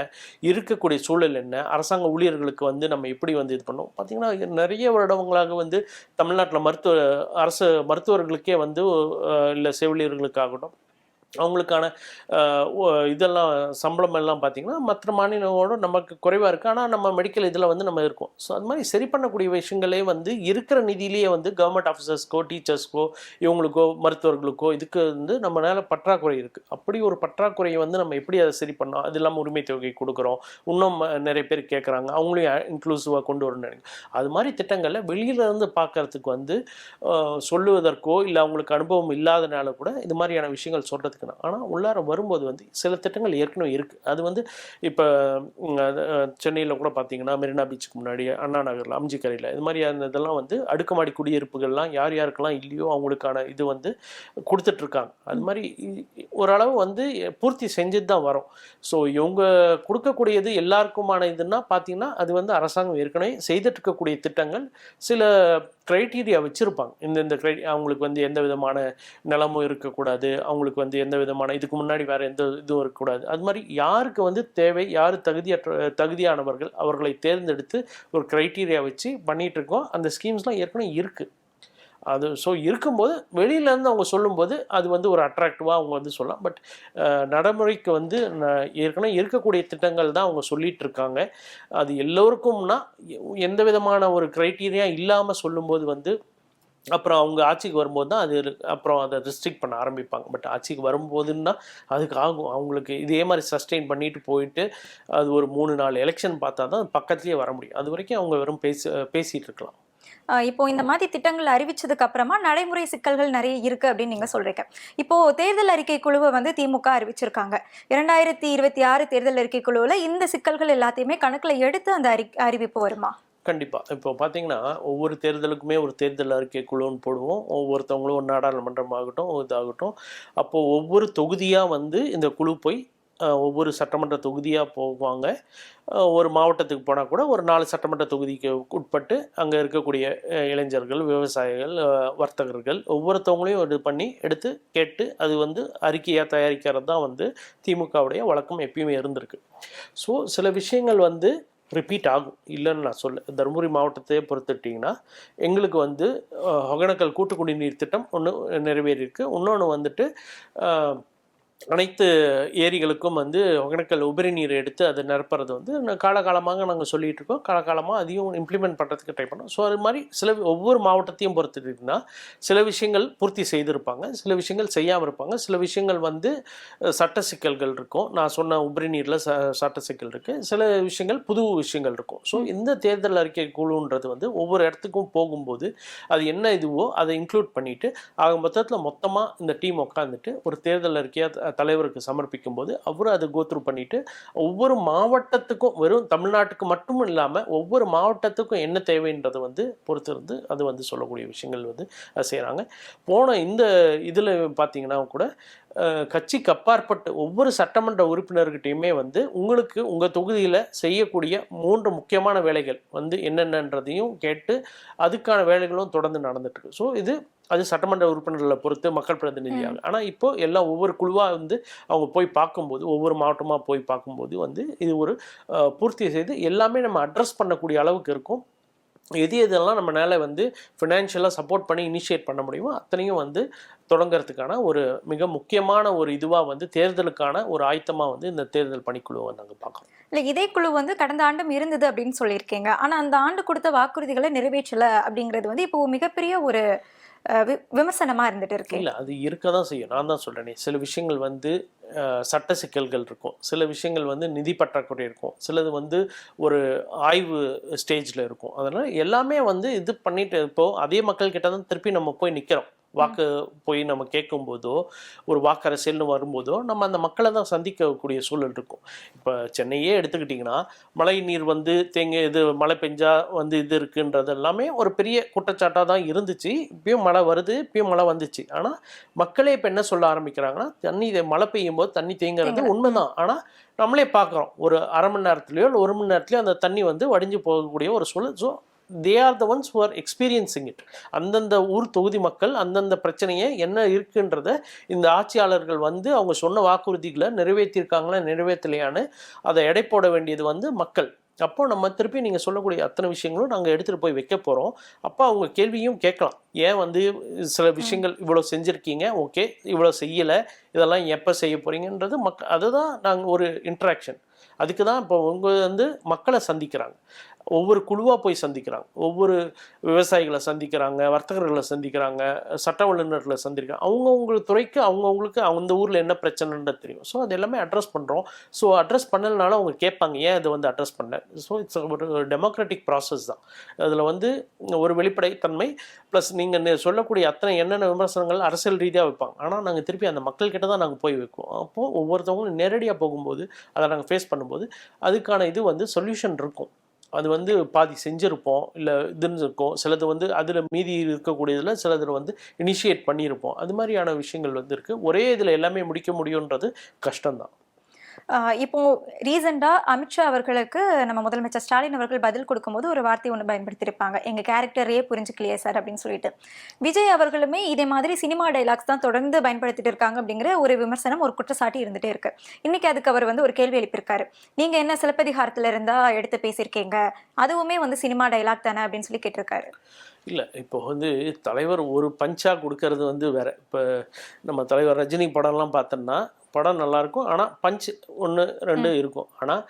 இருக்கக்கூடிய சூழல் என்ன, அரசாங்க ஊழியர்களுக்கு வந்து நம்ம எப்படி வந்து இது பண்ணோம். பார்த்திங்கன்னா நிறைய வருடங்களாக வந்து தமிழ்நாட்டில் அரசு மருத்துவர்களுக்கே வந்து இல்லை செவிலியர்களுக்காகட்டும் அவங்களுக்கான இதெல்லாம் சம்பளம் எல்லாம் பார்த்திங்கன்னா மற்ற மாநிலங்களோட நமக்கு குறைவாக இருக்குது. ஆனால் நம்ம மெடிக்கல் இதில் வந்து நம்ம இருக்கோம். ஸோ அது மாதிரி சரி பண்ணக்கூடிய விஷயங்களே வந்து இருக்கிற நிதியிலேயே வந்து கவர்மெண்ட் ஆஃபீஸர்ஸ்க்கோ, டீச்சர்ஸ்க்கோ, இவங்களுக்கோ, மருத்துவர்களுக்கோ இதுக்கு வந்து நம்ம மேலே பற்றாக்குறை இருக்குது. அப்படி ஒரு பற்றாக்குறையை வந்து நம்ம எப்படி அதை சரி பண்ணோம். அது இல்லாமல் உரிமை தொகை கொடுக்குறோம், இன்னும் நிறைய பேர் கேட்குறாங்க, அவங்களையும் இன்க்ளூசிவாக கொண்டு வரணும்னு நினைக்கிறேன். அது மாதிரி திட்டங்களில் வெளியிலேருந்து பார்க்குறதுக்கு வந்து சொல்லுவதற்கோ இல்லை அவங்களுக்கு அனுபவம் இல்லாதனால கூட இது மாதிரியான விஷயங்கள் சொல்கிறதுக்கு. ஆனால் உள்ளார வரும்போது வந்து சில திட்டங்கள் ஏற்கனவே இருக்குது. அது வந்து இப்போ சென்னையில் கூட பார்த்தீங்கன்னா மெரினா பீச்சுக்கு முன்னாடி அண்ணா நகரில் அம்ஜிக்கரையில் இது மாதிரியான இதெல்லாம் வந்து அடுக்குமாடி குடியிருப்புகள்லாம் யார் யாருக்கெல்லாம் இல்லையோ அவங்களுக்கான இது வந்து கொடுத்துட்ருக்காங்க. அது மாதிரி ஓரளவு வந்து பூர்த்தி செஞ்சுட்டு தான் வரும். ஸோ இவங்க கொடுக்கக்கூடியது எல்லாருக்குமான இதுன்னா பார்த்தீங்கன்னா அது வந்து அரசாங்கம் ஏற்கனவே செய்துட்டு இருக்கக்கூடிய திட்டங்கள் சில க்ரைட்டீரியா வச்சுருப்பாங்க. இந்த அவங்களுக்கு வந்து எந்த விதமான நிலமும் இருக்கக்கூடாது, அவங்களுக்கு வந்து எந்த விதமான இதுக்கு முன்னாடி வேறு எந்த இதுவும் இருக்கக்கூடாது. அது மாதிரி யாருக்கு வந்து தேவை, யார் தகுதியானவர்கள் அவர்களை தேர்ந்தெடுத்து ஒரு க்ரைட்டீரியா வச்சு பண்ணிகிட்ருக்கோம். அந்த ஸ்கீம்ஸ்லாம் ஏற்கனவே இருக்குது. அது ஸோ இருக்கும்போது வெளியிலேருந்து அவங்க சொல்லும்போது அது வந்து ஒரு அட்ராக்டிவாக அவங்க வந்து சொல்லலாம். பட் நடைமுறைக்கு வந்து ஏற்கனவே இருக்கக்கூடிய திட்டங்கள் தான் அவங்க சொல்லிகிட்டு இருக்காங்க. அது எல்லோருக்கும்னா எந்த விதமான ஒரு க்ரைட்டீரியா இல்லாமல் சொல்லும்போது வந்து அப்புறம் அவங்க ஆட்சிக்கு வரும்போது தான் அது அப்புறம் அதை ரெஸ்ட்ரிக்ட் பண்ண ஆரம்பிப்பாங்க. பட் ஆட்சிக்கு வரும்போதுன்னா அதுக்கு ஆகும். அவங்களுக்கு இதே மாதிரி சஸ்டெயின் பண்ணிட்டு போயிட்டு அது ஒரு 3-4 எலெக்ஷன் பார்த்தா தான் பக்கத்துலேயே வர முடியும். அது வரைக்கும் அவங்க வெறும் பேசிகிட்டு இருக்கலாம். இப்போ இந்த மாதிரி திட்டங்கள் அறிவிச்சதுக்கு அப்புறமா நடைமுறை சிக்கல்கள் நிறைய இருக்கு அப்படின்னு நீங்க சொல்றீங்க. இப்போ தேர்தல் அறிக்கை குழுவை வந்து திமுக அறிவிச்சிருக்காங்க. 2026 தேர்தல் அறிக்கை குழுவில் இந்த சிக்கல்கள் எல்லாத்தையுமே கணக்குல எடுத்து அந்த அறிவிப்பு வருமா? கண்டிப்பாக. இப்போ பார்த்தீங்கன்னா ஒவ்வொரு தேர்தலுக்குமே ஒரு தேர்தல் அறிக்கை குழுன்னு போடுவோம். ஒவ்வொருத்தவங்களும் ஒரு நாடாளுமன்றம் ஆகட்டும் இதாகட்டும். அப்போது ஒவ்வொரு தொகுதியாக வந்து இந்த குழு போய் ஒவ்வொரு சட்டமன்ற தொகுதியாக போவாங்க. ஒரு மாவட்டத்துக்கு போனால் கூட ஒரு 4 சட்டமன்ற தொகுதிக்கு உட்பட்டு அங்கே இருக்கக்கூடிய இளைஞர்கள், விவசாயிகள், வர்த்தகர்கள் ஒவ்வொருத்தவங்களையும் இது பண்ணி எடுத்து கேட்டு அது வந்து அறிக்கையாக தயாரிக்கிறது தான் வந்து திமுகவுடைய வழக்கம் எப்பயுமே இருந்திருக்கு. ஸோ சில விஷயங்கள் வந்து ரிப்பீட் ஆகும், இல்லைன்னு நான் சொல்ல. தருமபுரி மாவட்டத்தையே பொறுத்துட்டிங்கன்னா எங்களுக்கு வந்து ஒகேனக்கல் கூட்டு குடிநீர் திட்டம் ஒன்று நிறைவேறியிருக்கு. இன்னொன்று வந்துட்டு அனைத்து ஏரிகளுக்கும் வந்து ஒகேனக்கல் உபரி நீர் எடுத்து அதை நிரப்புறது வந்து காலகாலமாக நாங்கள் சொல்லிகிட்டு இருக்கோம். காலகாலமாக அதையும் இம்ப்ளிமெண்ட் பண்ணுறதுக்கு ட்ரை பண்ணோம். ஸோ அது மாதிரி ஒவ்வொரு மாவட்டத்தையும் பொறுத்துட்டுனா சில விஷயங்கள் பூர்த்தி செய்திருப்பாங்க, சில விஷயங்கள் செய்யாமல் இருப்பாங்க, சில விஷயங்கள் வந்து சட்ட சிக்கல்கள் இருக்கும். நான் சொன்ன உபரி நீரில் சட்ட சிக்கல் இருக்குது, சில விஷயங்கள் புது விஷயங்கள் இருக்கும். ஸோ இந்த தேர்தல் அறிக்கை குழுன்றது வந்து ஒவ்வொரு இடத்துக்கும் போகும்போது அது என்ன இதுவோ அதை இன்க்ளூட் பண்ணிவிட்டு ஆக மொத்தமாக இந்த டீம் உட்காந்துட்டு ஒரு தேர்தல் அறிக்கையாக தலைவருக்கு சமர்ப்பிக்கும் போது அவரும் அதை கோத்ரூ பண்ணிட்டு ஒவ்வொரு மாவட்டத்துக்கும், வெறும் தமிழ்நாட்டுக்கு மட்டும் இல்லாமல் ஒவ்வொரு மாவட்டத்துக்கும் என்ன தேவைன்றது வந்து பொறுத்திருந்து அது வந்து சொல்லக்கூடிய விஷயங்கள் வந்து செய்கிறாங்க. போன இந்த இதில் பார்த்தீங்கன்னா கூட கட்சிக்கு அப்பாற்பட்டு ஒவ்வொரு சட்டமன்ற உறுப்பினர்கிட்டையுமே வந்து உங்களுக்கு உங்கள் தொகுதியில் செய்யக்கூடிய 3 முக்கியமான வேலைகள் வந்து என்னென்னன்றதையும் கேட்டு அதுக்கான வேலைகளும் தொடர்ந்து நடந்துட்டுருக்கு. ஸோ அது சட்டமன்ற உறுப்பினர்களை பொறுத்து மக்கள் பிரதிநிதியாக. ஆனால் இப்போது எல்லாம் ஒவ்வொரு குழுவாக வந்து அவங்க போய் பார்க்கும்போது, ஒவ்வொரு மாவட்டமாக போய் பார்க்கும்போது வந்து இது ஒரு பூர்த்தி செய்து எல்லாமே நம்ம அட்ரஸ் பண்ணக்கூடிய அளவுக்கு இருக்கும். எதெல்லாம் நம்மளால் வந்து ஃபினான்ஷியலாக சப்போர்ட் பண்ணி இனிஷியேட் பண்ண முடியுமோ அத்தனையும் வந்து தொடங்கிறதுக்கான ஒரு மிக முக்கியமான ஒரு இதுவாக வந்து தேர்தலுக்கான ஒரு ஆயத்தமாக வந்து இந்த தேர்தல் பணிக்குழுவை நாங்கள் பார்க்குறோம். இல்லை, இதே குழு வந்து கடந்த ஆண்டும் இருந்தது அப்படின்னு சொல்லியிருக்கீங்க. ஆனால் அந்த ஆண்டு கொடுத்த வாக்குறுதிகளை நிறைவேற்றலை அப்படிங்கிறது வந்து இப்போ மிகப்பெரிய ஒரு விமர்சனமாக இருந்துட்டு இருக்கு. இல்லை, அது இருக்க தான் செய்யும். நான் தான் சொல்கிறேனே, சில விஷயங்கள் வந்து சட்ட சிக்கல்கள் இருக்கும், சில விஷயங்கள் வந்து நிதி பற்றாக்குறை இருக்கும், சிலது வந்து ஒரு ஆய்வு ஸ்டேஜில் இருக்கும். அதனால் எல்லாமே வந்து இது பண்ணிட்டு இப்போது அதே மக்கள்கிட்ட தான் திருப்பி நம்ம போய் நிற்கிறோம். வாக்கு போய் நம்ம கேட்கும்போதோ ஒரு வாக்கு அரசியல்னு வரும்போதோ நம்ம அந்த மக்களை தான் சந்திக்கக்கூடிய சூழல் இருக்கும். இப்போ சென்னையே எடுத்துக்கிட்டிங்கன்னா மழை நீர் வந்து மழை பெஞ்சா வந்து இது இருக்குன்றது எல்லாமே ஒரு பெரிய குற்றச்சாட்டாக தான் இருந்துச்சு. இப்பயும் மழை வருது, இப்பயும் மழை வந்துச்சு. ஆனால் மக்களே இப்போ என்ன சொல்ல ஆரம்பிக்கிறாங்கன்னா மழை பெய்யும் போது தண்ணி தேங்குறது உண்மைதான். ஆனால் நம்மளே பார்க்குறோம், ஒரு அரை மணி நேரத்துலையோ இல்லை 1 மணி நேரத்துலையோ அந்த தண்ணி வந்து வடிஞ்சு போகக்கூடிய ஒரு சூழல். So they are the ones who are experiencing it. அந்தந்த ஊர் தொகுதி மக்கள் அந்தந்த பிரச்சனையை என்ன இருக்குன்றத இந்த ஆட்சியாளர்கள் வந்து அவங்க சொன்ன வாக்குறுதிகளை நிறைவேற்றியிருக்காங்களா நிறைவேற்றலையான்னு அதை எடை போட வேண்டியது வந்து மக்கள். அப்போ நம்ம திருப்பி நீங்கள் சொல்லக்கூடிய அத்தனை விஷயங்களும் நாங்கள் எடுத்துகிட்டு போய் வைக்க போகிறோம். அப்போ அவங்க கேள்வியும் கேட்கலாம், ஏன் வந்து சில விஷயங்கள் இவ்வளோ செஞ்சுருக்கீங்க, ஓகே இவ்வளோ செய்யலை, இதெல்லாம் எப்போ செய்ய போகிறீங்கன்றது அதுதான் நாங்கள் ஒரு இன்ட்ராக்ஷன். அதுக்கு தான் இப்போ வந்து மக்களை சந்திக்கிறாங்க, ஒவ்வொரு குழுவாக போய் சந்திக்கிறாங்க, ஒவ்வொரு விவசாயிகளை சந்திக்கிறாங்க, வர்த்தகர்களை சந்திக்கிறாங்க, சட்ட வல்லுநர்களை சந்திக்கிறாங்க. அவங்கவுங்க துறைக்கு அவங்கவுங்களுக்கு அந்த ஊரில் என்ன பிரச்சனைன்றது தெரியும். ஸோ அது எல்லாமே அட்ரஸ் பண்ணுறோம். ஸோ அட்ரஸ் பண்ணலனால அவங்க கேட்பாங்க, ஏன் அதை வந்து அட்ரஸ் பண்ணல. ஸோ இட்ஸ் ஒரு டெமோக்ராட்டிக் ப்ராசஸ் தான். அதில் வந்து ஒரு வெளிப்படைத்தன்மை ப்ளஸ் நீங்கள் சொல்லக்கூடிய அத்தனை என்னென்ன விமர்சனங்கள் அரசியல் ரீதியாக வைப்பாங்க. ஆனால் நாங்கள் திருப்பி அந்த மக்கள்கிட்ட தான் நாங்கள் போய் வைப்போம். அப்போது ஒவ்வொருத்தவங்களும் நேரடியாக போகும்போது அதை நாங்கள் ஃபேஸ் பண்ணும்போது அதுக்கான இது வந்து சொல்யூஷன் இருக்கும். அது வந்து பாதி செஞ்சுருப்போம், இல்லை இதுன்னு இருக்கும், சிலது வந்து அதில் மீதி இருக்கக்கூடியதில் சிலதில் வந்து இனிஷியேட் பண்ணியிருப்போம். அது மாதிரியான விஷயங்கள் வந்து இருக்குது. ஒரே இதில் எல்லாமே முடிக்க முடியுன்றது கஷ்டம்தான். இப்போ ரீசெண்டாக அமித்ஷா அவர்களுக்கு நம்ம முதலமைச்சர் ஸ்டாலின் அவர்கள் பதில் கொடுக்கும்போது ஒரு வார்த்தை ஒன்று பயன்படுத்தியிருப்பாங்க, எங்கள் கேரக்டரே புரிஞ்சுக்கலையே சார் அப்படின்னு சொல்லிட்டு. விஜய் அவர்களுமே இதே மாதிரி சினிமா டைலாக்ஸ் தான் தொடர்ந்து பயன்படுத்திட்டு இருக்காங்க அப்படிங்கிற ஒரு விமர்சனம், ஒரு குற்றச்சாட்டு இருந்துகிட்டே இருக்கு. இன்னைக்கு அதுக்கு அவர் வந்து ஒரு கேள்வி எழுப்பியிருக்காரு, நீங்கள் என்ன சிலப்பதிகாரத்தில் இருந்தால் எடுத்து பேசியிருக்கீங்க, அதுவுமே வந்து சினிமா டைலாக் தானே அப்படின்னு சொல்லி கேட்டிருக்காரு. இல்லை, இப்போ வந்து தலைவர் ஒரு பஞ்சாக கொடுக்கறது வந்து வேறு. இப்போ நம்ம தலைவர் ரஜினி படம்லாம் பார்த்தோம்னா படம் நல்லாயிருக்கும், ஆனால் பஞ்ச் 1 2 இருக்கும். ஆனால்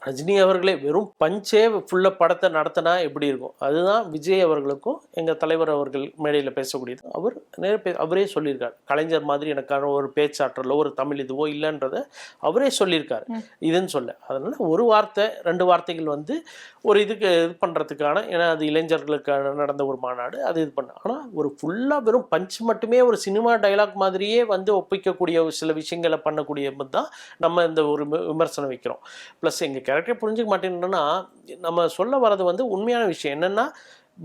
ரஜினி அவர்களே வெறும் பஞ்சே ஃபுல்லாக படத்தை நடத்தினா எப்படி இருக்கும், அதுதான் விஜய் அவர்களுக்கும் எங்கள் தலைவர் அவர்கள் மேடையில் பேசக்கூடியது. அவர் அவரே சொல்லியிருக்கார், கலைஞர் மாதிரி எனக்கான ஒரு பேச்சாற்றலோ ஒரு தமிழ் இதுவோ இல்லைன்றதை அவரே சொல்லியிருக்காரு இதுன்னு சொல்ல. அதனால் ஒரு வார்த்தை 2 வார்த்தைகள் வந்து ஒரு இதுக்கு இது பண்ணுறதுக்கான, ஏன்னா அது இளைஞர்களுக்கான நடந்த ஒரு மாநாடு, அது இது பண்ண. ஆனால் ஒரு ஃபுல்லாக வெறும் பஞ்ச் மட்டுமே ஒரு சினிமா டைலாக் மாதிரியே வந்து ஒப்பிக்கக்கூடிய சில விஷயங்களை பண்ணக்கூடிய தான் நம்ம இந்த ஒரு விமர்சனம் வைக்கிறோம். ப்ளஸ் எங்கள் கேரக்டரை புரிஞ்சுக்க மாட்டேன்னா நம்ம சொல்ல வர்றது வந்து உண்மையான விஷயம் என்னென்னா,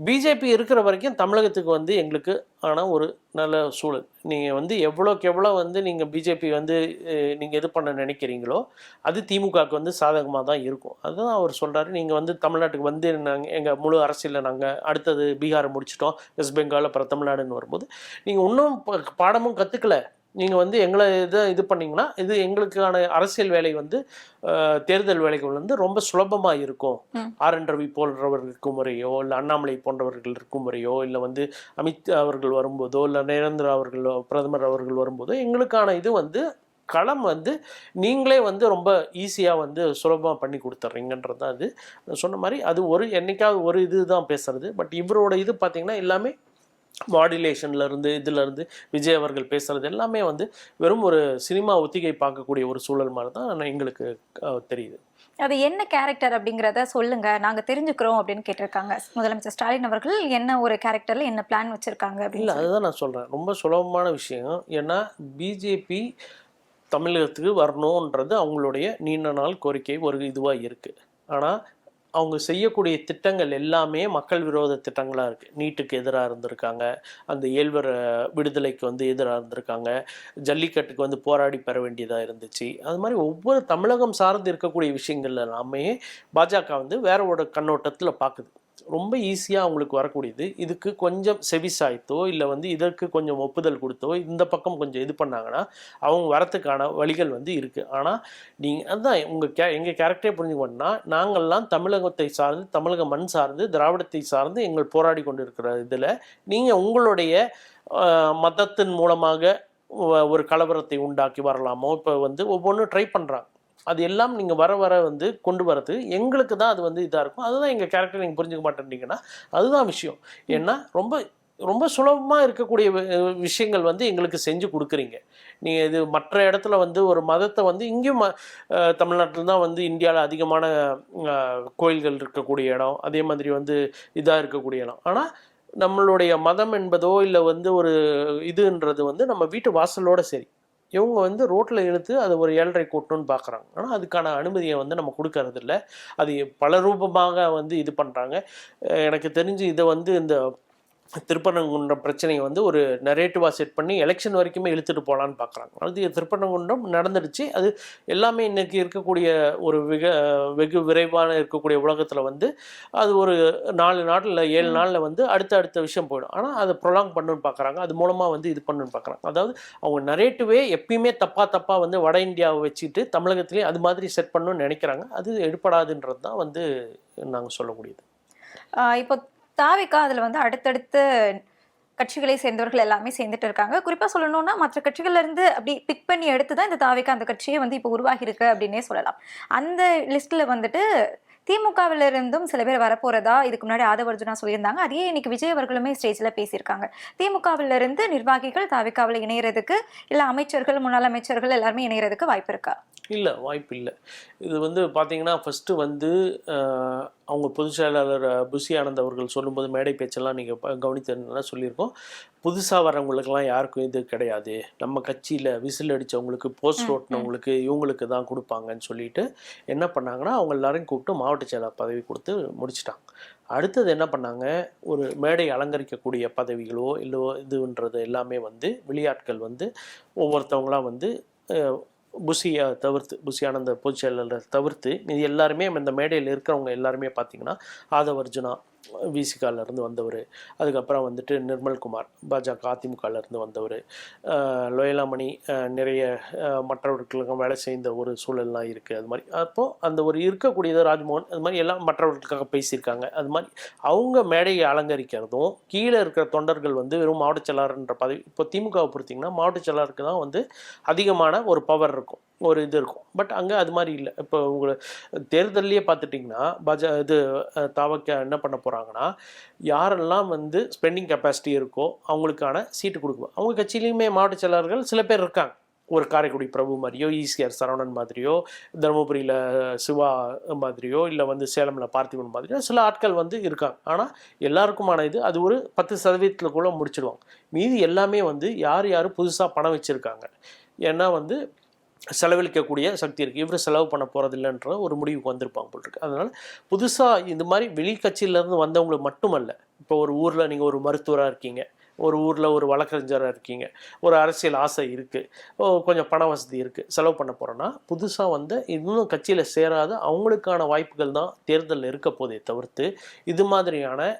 பிஜேபி இருக்கிற வரைக்கும் தமிழகத்துக்கு வந்து எங்களுக்கு ஆனால் ஒரு நல்ல சூழல். நீங்கள் வந்து எவ்வளோக்கு எவ்வளோ வந்து நீங்கள் பிஜேபி வந்து நீங்கள் இது பண்ண நினைக்கிறீங்களோ அது திமுகவுக்கு வந்து சாதகமாக தான் இருக்கும். அதுதான் அவர் சொல்கிறாரு. நீங்கள் வந்து தமிழ்நாட்டுக்கு வந்து நாங்கள் எங்கள் முழு அரசியலில் நாங்கள் அடுத்தது பீகாரை முடிச்சிட்டோம், வெஸ்ட் பெங்கால், அப்புறம் தமிழ்நாடுன்னு வரும்போது நீங்கள் இன்னும் பாடமும் கற்றுக்கல, நீங்கள் வந்து எங்களை இது பண்ணிங்கன்னா இது எங்களுக்கான அரசியல் வேலை வந்து தேர்தல் வேலைகள் வந்து ரொம்ப சுலபமாக இருக்கும். ஆர்.என். ரவி போன்றவர்கள் இருக்கும் முறையோ, இல்லை அண்ணாமலை போன்றவர்கள் இருக்கும் முறையோ, இல்லை வந்து அமித் அவர்கள் வரும்போதோ, இல்லை நரேந்திர அவர்கள் பிரதமர் அவர்கள் வரும்போதோ எங்களுக்கான இது வந்து களம் வந்து நீங்களே வந்து ரொம்ப ஈஸியாக வந்து சுலபமாக பண்ணி கொடுத்துட்றீங்கன்றது தான் அது சொன்ன மாதிரி. அது ஒரு என்னைக்காவது ஒரு இது தான் பேசுறது. பட் இவரோட இது பார்த்திங்கன்னா எல்லாமே மாடுலேஷன்லேருந்து இதிலேருந்து விஜய் அவர்கள் பேசுகிறது எல்லாமே வந்து வெறும் ஒரு சினிமா ஒத்திகை பார்க்கக்கூடிய ஒரு சூழல் மாதிரி தான் எங்களுக்கு தெரியுது. அது என்ன கேரக்டர் அப்படிங்கிறத சொல்லுங்க, நாங்க தெரிஞ்சுக்கிறோம் அப்படின்னு கேட்டிருக்காங்க முதலமைச்சர் ஸ்டாலின் அவர்கள். என்ன ஒரு கேரக்டர்ல என்ன பிளான் வச்சிருக்காங்க அப்படின்னு? இல்லை, அதுதான் நான் சொல்கிறேன், ரொம்ப சுலபமான விஷயம். ஏன்னா பிஜேபி தமிழகத்துக்கு வரணுன்றது அவங்களுடைய நீண்ட நாள் கோரிக்கை ஒரு இதுவாக இருக்குது. ஆனால் அவங்க செய்யக்கூடிய திட்டங்கள் எல்லாமே மக்கள் விரோத திட்டங்களாக இருக்குது. நீட்டுக்கு எதிராக இருந்திருக்காங்க, அந்த ஏழ்வர் விடுதலைக்கு வந்து எதிராக இருந்திருக்காங்க, ஜல்லிக்கட்டுக்கு வந்து போராடி பெற வேண்டியதாக இருந்துச்சு. அது மாதிரி ஒவ்வொரு தமிழகம் சார்ந்து இருக்கக்கூடிய விஷயங்கள் எல்லாமே பாஜக வந்து வேற ஒரு கண்ணோட்டத்தில் பார்க்குது. ரொம்ப ஈஸியாக அவங்களுக்கு வரக்கூடியது. இதுக்கு கொஞ்சம் செவிசாய்த்தோ இல்லை வந்து இதற்கு கொஞ்சம் ஒப்புதல் கொடுத்தோ இந்த பக்கம் கொஞ்சம் இது பண்ணாங்கன்னா அவங்க வரத்துக்கான வழிகள் வந்து இருக்குது. ஆனால் நீங்கள் அதுதான் எங்கள் கேரக்டரே புரிஞ்சுக்கணும்னா, நாங்கள்லாம் தமிழகத்தை சார்ந்து, தமிழக மண் சார்ந்து, திராவிடத்தை சார்ந்து எங்கள் போராடி கொண்டு இருக்கிற இதில் நீங்கள் உங்களுடைய மதத்தின் மூலமாக ஒரு கலவரத்தை உண்டாக்கி வரலாமோ இப்போ வந்து ஒவ்வொன்றும் ட்ரை பண்ணுறாங்க. அது எல்லாம் நீங்கள் வர வர வந்து கொண்டு வரது எங்களுக்கு தான் அது வந்து இதாக இருக்கும். அதுதான் எங்கள் கேரக்டர் நீங்கள் புரிஞ்சுக்க மாட்டேன்றீங்கன்னா அதுதான் விஷயம். ஏன்னா ரொம்ப ரொம்ப சுலபமாக இருக்கக்கூடிய விஷயங்கள் வந்து எங்களுக்கு செஞ்சு கொடுக்குறீங்க. நீங்கள் இது மற்ற இடத்துல வந்து ஒரு மதத்தை வந்து இங்கேயும் தமிழ்நாட்டில் தான் வந்து இந்தியாவில் அதிகமான கோயில்கள் இருக்கக்கூடிய இடம், அதே மாதிரி வந்து இதாக இருக்கக்கூடிய இடம். ஆனால் நம்மளுடைய மதம் என்பதோ இல்லை வந்து ஒரு இதுன்றது வந்து நம்ம வீட்டு வாசலோடு சரி, இவங்க வந்து ரோட்டில் இழுத்து அதை ஒரு 7.5 கூட்டணும்னு பார்க்குறாங்க. ஆனால் அதுக்கான அனுமதியை வந்து நம்ம கொடுக்கறதில்ல. அது பல ரூபமாக வந்து இது பண்ணுறாங்க. எனக்கு தெரிஞ்சு இதை வந்து இந்த திருப்பரங்குன்றம் பிரச்சனையை வந்து ஒரு நரேட்டிவாக செட் பண்ணி எலெக்ஷன் வரைக்குமே இழுத்துட்டு போகலான்னு பார்க்குறாங்க. அது திருப்பரங்குன்றம் நடந்துடுச்சு. அது எல்லாமே இன்றைக்கி இருக்கக்கூடிய ஒரு வெகு விரைவான இருக்கக்கூடிய உலகத்தில் வந்து அது ஒரு 4 நாள் இல்லை 7 நாளில் வந்து அடுத்த விஷயம் போயிடும். ஆனால் அதை ப்ரொலாங் பண்ணணுன்னு பார்க்குறாங்க. அது மூலமாக வந்து இது பண்ணணுன்னு பார்க்குறாங்க. அதாவது அவங்க நரேட்டிவே எப்பயுமே தப்பாக வந்து வட இந்தியாவை வச்சுட்டு தமிழகத்திலே அது மாதிரி செட் பண்ணணும்னு நினைக்கிறாங்க. அது எடுப்படாதுன்றது தான் வந்து நாங்கள் சொல்லக்கூடியது. இப்போ தாவிகா அதில் வந்து அடுத்தடுத்த கட்சிகளை சேர்ந்தவர்கள் எல்லாமே சேர்ந்துட்டு இருக்காங்க. குறிப்பாக சொல்லணும்னா மற்ற கட்சிகள்ல இருந்து அப்படி பிக் பண்ணி எடுத்து தான் இந்த தாவிகா அந்த கட்சியே வந்து இப்போ உருவாகி இருக்கு அப்படின்னே சொல்லலாம். அந்த லிஸ்ட்ல வந்துட்டு திமுகவில் இருந்தும் சில பேர் வரப்போறதா இதுக்கு முன்னாடி ஆதவர்ஜுனா சொல்லியிருந்தாங்க. அதையே இன்னைக்கு விஜய் அவர்களுமே ஸ்டேஜில் பேசியிருக்காங்க. திமுகவில் இருந்து நிர்வாகிகள் தாவிகாவில் இணையறதுக்கு இல்லை அமைச்சர்கள் முன்னாள் அமைச்சர்கள் எல்லாருமே இணையறதுக்கு வாய்ப்பு இருக்கா? இல்லை, வாய்ப்பு இல்லை. இது வந்து பார்த்தீங்கன்னா ஃபஸ்ட்டு வந்து அவங்க பொதுச் செயலாளர் புஷி ஆனந்த் அவர்கள் சொல்லும்போது மேடை பேச்செல்லாம் நீங்கள் கவனித்ததுன்னா சொல்லியிருக்கோம். புதுசாக வரவங்களுக்கெல்லாம் யாருக்கும் இது கிடையாது, நம்ம கட்சியில் விசில் அடித்தவங்களுக்கு போஸ்ட் ஓட்டினவங்களுக்கு இவங்களுக்கு தான் கொடுப்பாங்கன்னு சொல்லிட்டு என்ன பண்ணாங்கன்னா அவங்க எல்லாரையும் கூப்பிட்டு மாவட்ட செயலாளர் பதவி கொடுத்து முடிச்சிட்டாங்க. அடுத்தது என்ன பண்ணாங்க, ஒரு மேடை அலங்கரிக்கக்கூடிய பதவிகளோ இல்லை இதுன்றது எல்லாமே வந்து வெளியாட்கள் வந்து ஒவ்வொருத்தவங்களாம் வந்து புஷியை தவிர்த்து, புஷி ஆனந்த பொதுச் செயலாளர் தவிர்த்து இது எல்லாருமே இந்த மேடையில் இருக்கிறவங்க எல்லாருமே பார்த்திங்கன்னா ஆதவர்ஜுனா விசிகாலேருந்து வந்தவர், அதுக்கப்புறம் வந்துட்டு நிர்மல்குமார் பாஜக அதிமுகலேருந்து வந்தவர், லோயலாமணி நிறைய மற்றவர்களுக்கும் வேலை செய்த ஒரு சூழல்லாம் இருக்குது. அது மாதிரி அப்போது அந்த ஒரு இருக்கக்கூடியது ராஜ்மோகன் அது மாதிரி எல்லாம் மற்றவர்களுக்காக பேசியிருக்காங்க. அது மாதிரி அவங்க மேடையை அலங்கரிக்கிறதும் கீழே இருக்கிற தொண்டர்கள் வந்து வெறும் மாவட்ட செயலாளர்ன்ற பதவி, இப்போ திமுகவை பொறுத்திங்கன்னா மாவட்ட செயலாளருக்கு தான் வந்து அதிகமான ஒரு பவர் இருக்கும், ஒரு இது இருக்கும். பட் அங்கே அது மாதிரி இல்லை. இப்போ உங்களை தேர்தல்லையே பார்த்துட்டிங்கன்னா தாவக்க என்ன பண்ண போகிறாங்கன்னா, யாரெல்லாம் வந்து ஸ்பெண்டிங் கெப்பாசிட்டி இருக்கோ அவங்களுக்கான சீட்டு கொடுக்கும். அவங்க கட்சியிலையுமே மாவட்ட செயலாளர்கள் சில பேர் இருக்காங்க. ஒரு காரைக்குடி பிரபு மாதிரியோ, ஈசிஆர் சரவணன் மாதிரியோ, தருமபுரியில் சிவா மாதிரியோ, இல்லை வந்து சேலமில் பார்த்திபன் மாதிரியோ சில ஆட்கள் வந்து இருக்காங்க. ஆனால் எல்லாருக்குமான இது அது ஒரு 10% முடிச்சிடுவாங்க. மீதி எல்லாமே வந்து யார் புதுசாக பணம் வச்சுருக்காங்க, ஏன்னா வந்து செலவழிக்கக்கூடிய சக்தி இருக்குது, இவர் செலவு பண்ண போகிறதில்லைன்ற ஒரு முடிவுக்கு வந்திருப்பாங்க போல் இருக்குது. அதனால் புதுசாக இந்த மாதிரி வெளி கட்சியிலேருந்து வந்தவங்களுக்கு மட்டுமல்ல, இப்போ ஒரு ஊரில் நீங்கள் ஒரு மருத்துவராக இருக்கீங்க, ஒரு ஊரில் ஒரு வழக்கறிஞராக இருக்கீங்க, ஒரு அரசியல் ஆசை இருக்குது, கொஞ்சம் பண வசதி இருக்குது, செலவு பண்ண போகிறோன்னா புதுசாக வந்து இன்னும் கட்சியில் சேராத அவங்களுக்கான வாய்ப்புகள் தான் தேர்தலில் இருக்க போதே தவிர்த்து இது மாதிரியான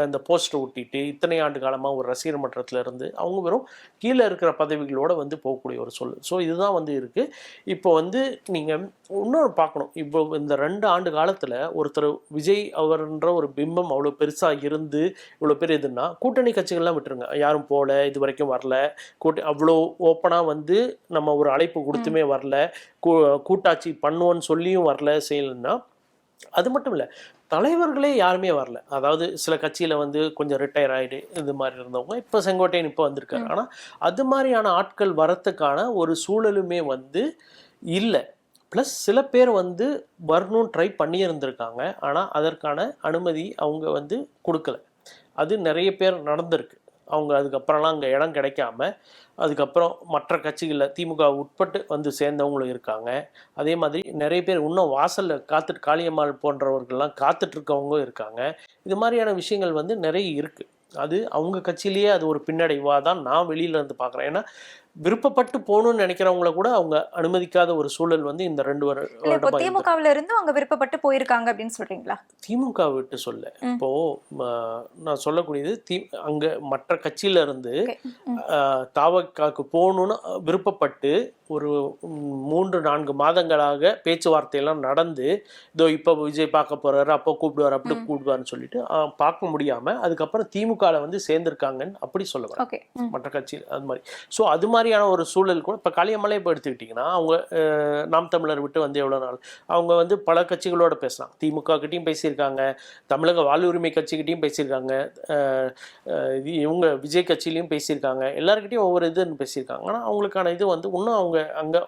இந்த போஸ்டர் ஒட்டிட்டு இத்தனை ஆண்டு காலமாக ஒரு ரசிகர் மன்றத்தில் இருந்து அவங்க வெறும் கீழே இருக்கிற பதவிகளோடு வந்து போகக்கூடிய ஒரு சூழல். ஸோ இதுதான் வந்து இருக்குது. இப்போ வந்து நீங்கள் இன்னொரு பார்க்கணும். இப்போ இந்த 2 ஆண்டு காலத்தில் ஒருத்தர் விஜய் அவர்ன்ற ஒரு பிம்பம் அவ்வளோ பெருசாக இருந்து இவ்வளோ பேர் எதுன்னா கூட்டணி கட்சிகள்லாம் விட்டுருங்க, யாரும் போகல, இது வரைக்கும் வரல, அவ்வளோ ஓப்பனாக வந்து நம்ம ஒரு அழைப்பு கொடுத்துமே வரல, கூட்டாட்சி பண்ணுவோன்னு சொல்லியும் வரல, செய்யலைன்னா அது மட்டும் இல்லை, தலைவர்களே யாருமே வரல. அதாவது சில கட்சியில் வந்து கொஞ்சம் ரிட்டையர் ஆகிடு இது மாதிரி இருந்தவங்க இப்போ செங்கோட்டையன் இப்போ வந்திருக்காரு. ஆனால் அது மாதிரியான ஆட்கள் வரத்துக்கான ஒரு சூழலுமே வந்து இல்லை. ப்ளஸ் சில பேர் வந்து வரணும்னு ட்ரை பண்ணியிருந்திருக்காங்க, ஆனால் அதற்கான அனுமதி அவங்க வந்து கொடுக்கல. அது நிறைய பேர் நடந்திருக்கு. அவங்க அதுக்கப்புறம்லாம் அங்கே இடம் கிடைக்காம அதுக்கப்புறம் மற்ற கட்சிகளில் திமுக உட்பட்டு வந்து சேர்ந்தவங்களும் இருக்காங்க. அதே மாதிரி நிறைய பேர் இன்னும் வாசலில் காத்துட்டு காளியம்மாள் போன்றவர்கள்லாம் காத்துட்ருக்கவங்களும் இருக்காங்க. இது மாதிரியான விஷயங்கள் வந்து நிறைய இருக்குது. அது அவங்க கட்சியிலேயே அது ஒரு பின்னடைவாக தான் நான் வெளியிலேருந்து பார்க்குறேன். ஏன்னா விருப்பப்பட்டு போகணும்னு நினைக்கிறவங்கள கூட அவங்க அனுமதிக்காத ஒரு சூழல் வந்து இந்த 2 வருடம் திமுகவில இருந்து அவங்க விருப்பப்பட்டு போயிருக்காங்க அப்படின்னு சொல்றீங்களா? திமுக விட்டு சொல்ல, இப்போ நான் சொல்லக்கூடியது அங்க மற்ற கட்சியில இருந்து தாவக்காக்கு போகணும்னு விருப்பப்பட்டு ஒரு 3-4 மாதங்களாக பேச்சுவார்த்தையெல்லாம் நடந்து இதோ இப்போ விஜய் பார்க்க போறாரு, அப்போ கூப்பிடுவார், அப்படி கூப்பிடுவார்னு சொல்லிட்டு பார்க்க முடியாம அதுக்கப்புறம் திமுகவில் வந்து சேர்ந்திருக்காங்கன்னு அப்படி சொல்ல வரேன் மற்ற கட்சியில். அது மாதிரி ஸோ அது மாதிரியான ஒரு சூழல் கூட இப்போ காளியம்மாளே இப்போ எடுத்துக்கிட்டிங்கன்னா அவங்க நாம் தமிழர் விட்டு வந்து எவ்வளோ நாள் அவங்க வந்து பல கட்சிகளோட பேசலாம். திமுக கிட்டையும் பேசியிருக்காங்க, தமிழக வாழ்வுரிமை கட்சிக்கிட்டையும் பேசியிருக்காங்க, இவங்க விஜய் கட்சியிலையும் பேசியிருக்காங்க, எல்லாருக்கிட்டையும் ஒவ்வொரு இதுன்னு பேசியிருக்காங்க. ஆனால் அவங்களுக்கான இது வந்து இன்னும் அவங்க அங்கே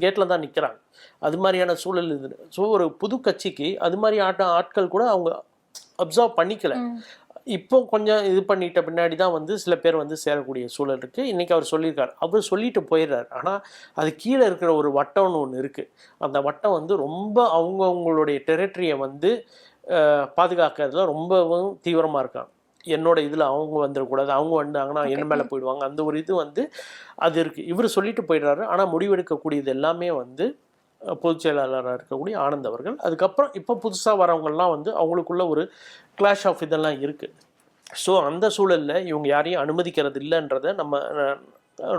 கேட்டில் தான் நிற்கிறாங்க. அது மாதிரியான சூழல் இது. ஸோ ஒரு புது கட்சிக்கு அது மாதிரி ஆட்கள் கூட அவங்க அப்சர்வ் பண்ணிக்கல. இப்போ கொஞ்சம் இது பண்ணிட்ட பின்னாடி தான் வந்து சில பேர் வந்து சேரக்கூடிய சூழல் இருக்குது. இன்றைக்கி அவர் சொல்லியிருக்காரு, அவர் சொல்லிட்டு போயிடுறாரு. ஆனால் அது கீழே இருக்கிற ஒரு வட்டம்னு ஒன்று இருக்குது. அந்த வட்டம் வந்து ரொம்ப அவங்களுடைய டெரிட்டரியை வந்து பாதுகாக்கிறதுல ரொம்பவும் தீவிரமாக இருக்காங்க. என்னோட இதில் அவங்க வந்துடக்கூடாது, அவங்க வந்தாங்கன்னா என்ன மேலே போயிடுவாங்க, அந்த ஒரு இது வந்து அது இருக்குது. இவர் சொல்லிட்டு போயிடுறாரு. ஆனால் முடிவெடுக்கக்கூடியது எல்லாமே வந்து பொதுச் செயலாளராக இருக்கக்கூடிய ஆனந்த் அவர்கள். அதுக்கப்புறம் இப்போ புதுசாக வரவங்கெல்லாம் வந்து அவங்களுக்குள்ள ஒரு கிளாஷ் ஆஃப் இதெல்லாம் இருக்குது. ஸோ அந்த சூழலில் இவங்க யாரையும் அனுமதிக்கிறது இல்லைன்றதை நம்ம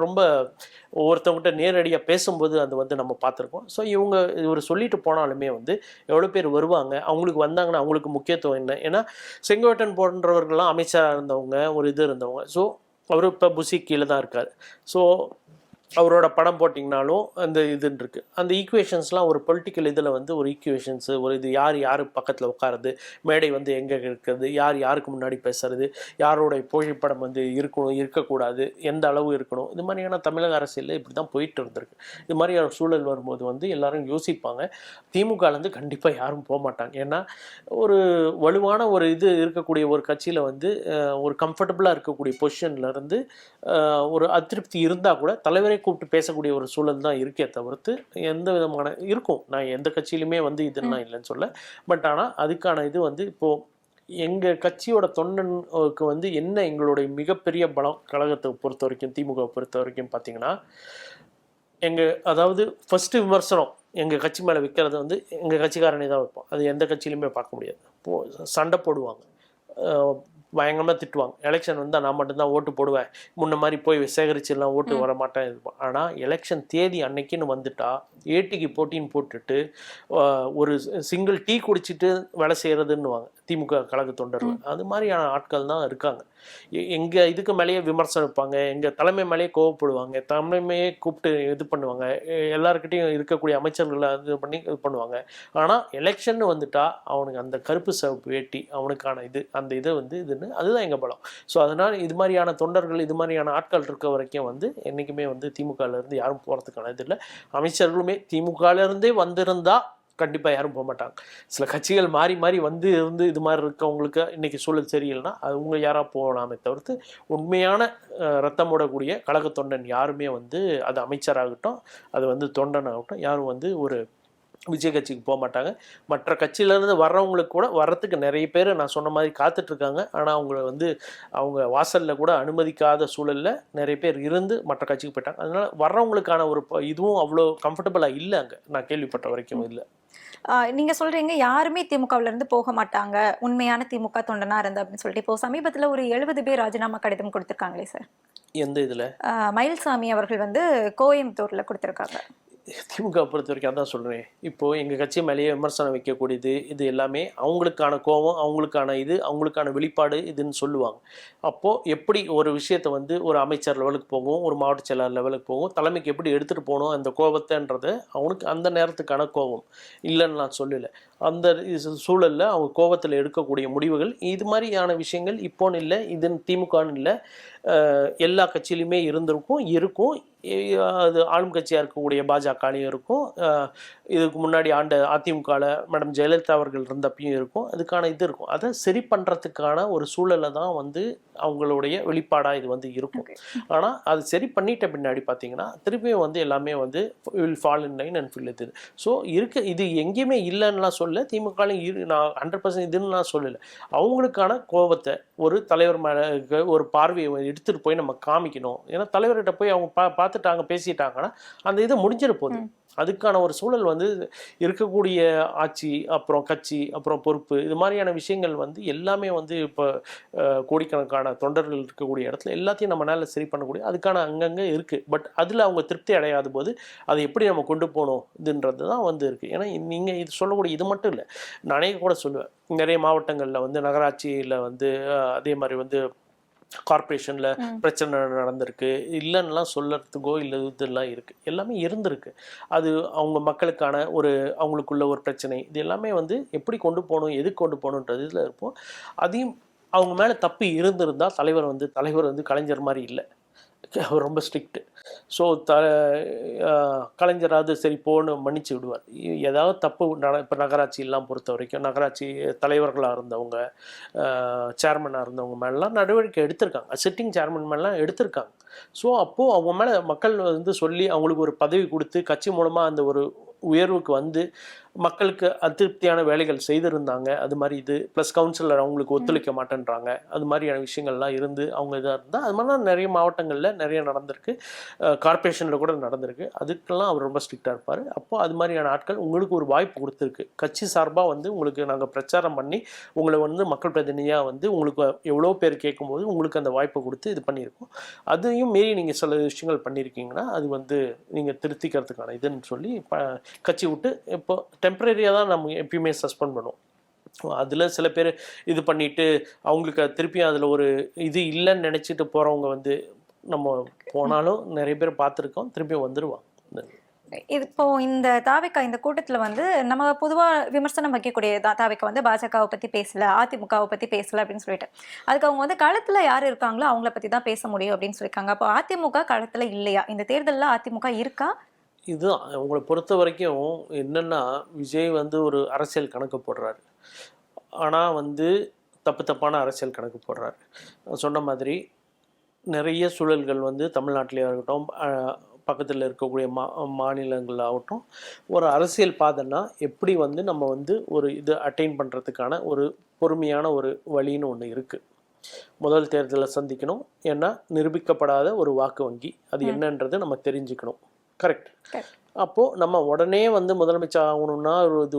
ரொம்ப ஒவ்வொருத்தவங்ககிட்ட நேரடியாக பேசும்போது அது வந்து நம்ம பார்த்துருக்கோம். ஸோ இவர் சொல்லிட்டு போனாலுமே வந்து எவ்வளோ பேர் வருவாங்க, அவங்களுக்கு வந்தாங்கன்னா அவங்களுக்கு முக்கியத்துவம் என்ன? ஏன்னா செங்கோட்டையன் போன்றவர்கள்லாம் அமைச்சராக இருந்தவங்க, ஒரு இது இருந்தவங்க. ஸோ அவர் இப்போ புசி கீழே தான் இருக்கார். ஸோ அவரோட படம் போட்டிங்கனாலும் அந்த இதுன்னு இருக்குது. அந்த ஈக்குவேஷன்ஸ்லாம் ஒரு பொலிட்டிக்கல் இதில் வந்து ஒரு ஈக்குவேஷன்ஸு, ஒரு இது யார் பக்கத்தில் உட்காருது, மேடை வந்து எங்கே இருக்கிறது, யாருக்கு முன்னாடி பேசுறது, யாரோட புகைப்படம் வந்து இருக்கணும் இருக்கக்கூடாது, எந்த அளவு இருக்கணும், இது மாதிரியான தமிழக அரசியலில் இப்படி தான் போயிட்டு இருந்திருக்கு. இது மாதிரியான சூழல் வரும்போது வந்து எல்லாரும் யோசிப்பாங்க. திமுகலேருந்து கண்டிப்பாக யாரும் போக மாட்டாங்க. ஏன்னா ஒரு வலுவான ஒரு இது இருக்கக்கூடிய ஒரு கட்சியில் வந்து ஒரு கம்ஃபர்டபுளாக இருக்கக்கூடிய பொசிஷன்லேருந்து ஒரு அதிருப்தி இருந்தால் கூட தலைவரை கூப்பிட்டு பேசக்கூடிய ஒரு சூழல் தான் இருக்கே தவிர்த்து எந்த விதமான இருக்கும். நான் எந்த கட்சியிலுமே வந்து இதுன்னா இல்லைன்னு சொல்ல. பட் ஆனால் அதுக்கான இது வந்து இப்போது எங்கள் கட்சியோட தொண்டனுக்கு வந்து என்ன எங்களுடைய மிகப்பெரிய பலம் கழகத்தை பொறுத்த வரைக்கும், திமுகவை பொறுத்த வரைக்கும் பார்த்தீங்கன்னா, அதாவது ஃபஸ்ட்டு விமர்சனம் எங்கள் கட்சி மேலே வைக்கிறது வந்து எங்கள் கட்சிக்காரனே தான் வைப்போம். அது எந்த கட்சியிலுமே பார்க்க முடியாது. சண்டை போடுவாங்க, பயங்கரமாக திட்டுவாங்க. எலெக்ஷன் வந்தால் நான் மட்டும்தான் ஓட்டு போடுவேன், முன்ன மாதிரி போய் சேகரிச்சுலாம் ஓட்டு வர மாட்டேன். ஆனால் எலெக்ஷன் தேதி அன்னைக்குன்னு வந்துட்டா ஏட்டிக்கு போட்டின்னு போட்டுட்டு ஒரு சிங்கிள் டீ குடிச்சிட்டு வேலை செய்கிறதுன்னுவாங்க திமுக கழக தொண்டர்கள். அது மாதிரியான ஆட்கள் தான் இருக்காங்க. எங்கள் இதுக்கு மேலேயே விமர்சனம் வைப்பாங்க, எங்கள் தலைமை மேலேயே கோவப்படுவாங்க, தலைமையே கூப்பிட்டு இது பண்ணுவாங்க, எல்லாருக்கிட்டையும் இருக்கக்கூடிய அமைச்சர்களை இது பண்ணி இது பண்ணுவாங்க. ஆனால் எலெக்ஷன் வந்துட்டா அவனுக்கு அந்த கருப்பு சிவப்பு வேட்டி அவனுக்கான இது அந்த இதை வந்து இதுன்னு அதுதான் எங்கள் பலம். ஸோ அதனால் இது மாதிரியான தொண்டர்கள் இது மாதிரியான ஆட்கள் இருக்க வரைக்கும் வந்து என்றைக்குமே வந்து திமுகலேருந்து யாரும் போகிறதுக்கான இது இல்லை. அமைச்சர்களுமே திமுகலேருந்தே வந்திருந்தால் கண்டிப்பாக யாரும் போக மாட்டாங்க. சில கட்சிகள் மாறி மாறி வந்து இருந்து இது மாதிரி இருக்கவங்களுக்கு இன்றைக்கி சூழல் சரியில்லைன்னா அவங்க யாராக போகலாமே தவிர்த்து உண்மையான ரத்தம் ஓடக்கூடிய கழக தொண்டன் யாருமே வந்து அது அமைச்சராகட்டும் அது வந்து தொண்டனாகட்டும் யாரும் வந்து ஒரு விஜய் கட்சிக்கு போக மாட்டாங்க. மற்ற கட்சியிலேருந்து வர்றவங்களுக்கு கூட வர்றதுக்கு நிறைய பேர் நான் சொன்ன மாதிரி காத்துட்ருக்காங்க. ஆனால் அவங்கள வந்து அவங்க வாசலில் கூட அனுமதிக்காத சூழலில் நிறைய பேர் இருந்து மற்ற கட்சிக்கு போயிட்டாங்க. அதனால் வர்றவங்களுக்கான ஒரு இதுவும் அவ்வளோ கம்ஃபர்டபுளாக இல்லை அங்கே நான் கேள்விப்பட்ட வரைக்கும் இல்லை. நீங்க சொல்றீங்க யாருமே திமுகவுல இருந்து போக மாட்டாங்க, உண்மையான திமுக தொண்டனா இருந்து அப்படின்னு சொல்லிட்டு. இப்போ சமீபத்துல ஒரு 70 பேர் ராஜினாமா கடிதம் கொடுத்திருக்காங்களே சார். எந்த இதில்? மயில்சாமி அவர்கள் வந்து கோயம்புத்தூர்ல கொடுத்திருக்காங்க. திமுக பொறுத்த வரைக்கும் அதான் சொல்கிறேன். இப்போது எங்கள் கட்சி மேலேயே விமர்சனம் வைக்கக்கூடியது இது எல்லாமே அவங்களுக்கான கோபம், அவங்களுக்கான இது, அவங்களுக்கான வெளிப்பாடு இதுன்னு சொல்லுவாங்க. அப்போது எப்படி ஒரு விஷயத்தை வந்து ஒரு அமைச்சர் லெவலுக்கு போகும், ஒரு மாவட்ட செயலாளர் லெவலுக்கு போகும், தலைமைக்கு எப்படி எடுத்துகிட்டு போகணும் அந்த கோபத்தைன்றது அவனுக்கு அந்த நேரத்துக்கான கோபம் இல்லைன்னு நான் சொல்லலை. அந்த சூழலில் அவங்க கோபத்தில் எடுக்கக்கூடிய முடிவுகள் இது மாதிரியான விஷயங்கள் இப்போன்னு இல்லை, இது திமுகன்னு இல்லை, எல்லா கட்சியிலுமே இருக்கும். அது ஆளும் கட்சியாக இருக்கக்கூடிய பாஜகலையும் இருக்கும், இதுக்கு முன்னாடி ஆண்ட அதிமுகவில் மேடம் ஜெயலலிதா அவர்கள் இருந்தப்பையும் இருக்கும். அதுக்கான இது இருக்கும். அதை சரி பண்ணுறதுக்கான ஒரு சூழலை தான் வந்து அவங்களுடைய வெளிப்பாடாக இது வந்து இருக்கும். ஆனால் அது சரி பண்ணிட்ட பின்னாடி பார்த்தீங்கன்னா திருப்பியும் வந்து எல்லாமே வந்து will fall in line and fill இது. ஸோ இது எங்கேயுமே இல்லைன்னுலாம் சொல்ல, திமுகலையும் நான் 100% இதுன்னு நான் சொல்லலை. அவங்களுக்கான கோபத்தை ஒரு தலைவர் மேலே ஒரு பார்வையை எடுத்துகிட்டு போய் நம்ம காமிக்கணும். ஏன்னா தலைவர்கிட்ட போய் அவங்க பார்த்துட்டாங்க, பேசிட்டாங்கன்னா அந்த இது முடிஞ்சிட போகுது. அதுக்கான ஒரு சூழல் வந்து இருக்கக்கூடிய ஆட்சி, அப்புறம் கட்சி, அப்புறம் பொறுப்பு, இது மாதிரியான விஷயங்கள் வந்து எல்லாமே வந்து இப்போ கோடிக்கணக்கான தொண்டர்கள் இருக்கக்கூடிய இடத்துல எல்லாத்தையும் நம்மளால சரி பண்ணக்கூடிய அதுக்கான அங்கங்கே இருக்குது. பட் அதில் அவங்க திருப்தி அடையாத போது அதை எப்படி நம்ம கொண்டு போகணும் இதுன்றது தான் வந்து இருக்குது. ஏன்னா நீங்கள் இது சொல்லக்கூடிய இது மட்டும் இல்லை, நானே கூட சொல்லுவேன், நிறைய மாவட்டங்களில் வந்து நகராட்சியில் வந்து அதே மாதிரி வந்து கார்பரேஷனில் பிரச்சனை நடந்திருக்கு, இல்லைன்னுலாம் சொல்லறதுக்கோ இல்லை இதெல்லாம் இருக்குது, எல்லாமே இருந்திருக்கு. அது அவங்க மக்களுக்கான அவங்களுக்குள்ள ஒரு பிரச்சனை, இது எல்லாமே வந்து எப்படி கொண்டு போகணும், எதுக்கு கொண்டு போகணுன்றது இதில் இருப்போம். அதையும் அவங்க மேலே தப்பு இருந்திருந்தால் தலைவர் வந்து கலைஞர் மாதிரி இல்லை, அவர் ரொம்ப ஸ்ட்ரிக்ட்டு. ஸோ கலைஞராவது சரி போன்னு மன்னிச்சு விடுவார். ஏதாவது தப்பு இப்போ நகராட்சியெல்லாம் பொறுத்த வரைக்கும் நகராட்சி தலைவர்களாக இருந்தவங்க, சேர்மனாக இருந்தவங்க மேலாம் நடவடிக்கை எடுத்திருக்காங்க, சிட்டிங் சேர்மன் மேலாம் எடுத்திருக்காங்க. ஸோ அப்போது அவங்க மேலே மக்கள் வந்து சொல்லி அவங்களுக்கு ஒரு பதவி கொடுத்து கட்சி மூலமாக அந்த ஒரு உயர்வுக்கு வந்து மக்களுக்கு அதிருப்தியான வேலைகள் செய்திருந்தாங்க. அது மாதிரி இது ப்ளஸ் கவுன்சிலர் அவங்களுக்கு ஒத்துழைக்க மாட்டேன்றாங்க, அது மாதிரியான விஷயங்கள்லாம் இருந்து அவங்க இதாக இருந்தால் அது மாதிரிலாம் நிறைய மாவட்டங்களில் நிறைய நடந்திருக்கு, கார்பரேஷனில் கூட நடந்திருக்கு. அதுக்கெல்லாம் அவர் ரொம்ப ஸ்ட்ரிக்டாக இருப்பார். அப்போது அது மாதிரியான ஆட்கள் உங்களுக்கு ஒரு வாய்ப்பு கொடுத்துருக்கு, கட்சி சார்பாக வந்து உங்களுக்கு நாங்கள் பிரச்சாரம் பண்ணி உங்களை வந்து மக்கள் பிரதிநிதியாக வந்து உங்களுக்கு எவ்வளோ பேர் கேட்கும்போது உங்களுக்கு அந்த வாய்ப்பை கொடுத்து இது பண்ணியிருக்கோம். அதையும் மீறி நீங்கள் சில விஷயங்கள் பண்ணியிருக்கீங்கன்னா அது வந்து நீங்கள் திருத்திக்கிறதுக்கான இதுன்னு சொல்லி கட்சி விட்டு இப்போ டெம்பரரியாக தான் நம்ம எப்பயுமே சஸ்பெண்ட் பண்ணுவோம். அதில் சில பேர் இது பண்ணிவிட்டு அவங்களுக்கு திருப்பியும் அதில் ஒரு இது இல்லைன்னு நினச்சிட்டு போகிறவங்க வந்து நம்ம போனாலும் நிறைய பேர் பார்த்துருக்கோம், திருப்பியும் வந்துடுவாங்க. இது இப்போ இந்த தாவேக்கா இந்த கூட்டத்துல வந்து நம்ம பொதுவா விமர்சனம் வைக்கக்கூடிய தாவேக்கா வந்து பாஜகவை பத்தி பேசல, அதிமுகவை பத்தி பேசல அப்படின்னு சொல்லிட்டு, அதுக்கு அவங்க வந்து களத்துல யார் இருக்காங்களோ அவங்கள பத்தி தான் பேச முடியும் அப்படின்னு சொல்லியிருக்காங்க. அப்போ அதிமுக களத்துல இல்லையா? இந்த தேர்தலில் அதிமுக இருக்கா? இதுதான் உங்களை பொறுத்த வரைக்கும் என்னென்னா, விஜய் வந்து ஒரு அரசியல் கணக்கு போடுறாரு, ஆனால் வந்து தப்பான அரசியல் கணக்கு போடுறாரு. சொன்ன மாதிரி நிறைய சூழல்கள் வந்து தமிழ்நாட்டிலே இருக்கட்டும், பக்கத்தில் இருக்கக்கூடிய மாநிலங்களாகட்டும், ஒரு அரசியல் பாதைன்னா எப்படி வந்து நம்ம வந்து ஒரு இது அட்டைன் பண்ணுறதுக்கான ஒரு பொறுமையான ஒரு வழின்னு ஒன்று இருக்குது. முதல் தேர்தலை சந்திக்கணும், ஏன்னா நிரூபிக்கப்படாத ஒரு வாக்கு வங்கி அது என்னன்றது நம்ம தெரிஞ்சுக்கணும். கரெக்ட். அப்போது நம்ம உடனே வந்து முதலமைச்சர் ஆகணும்னா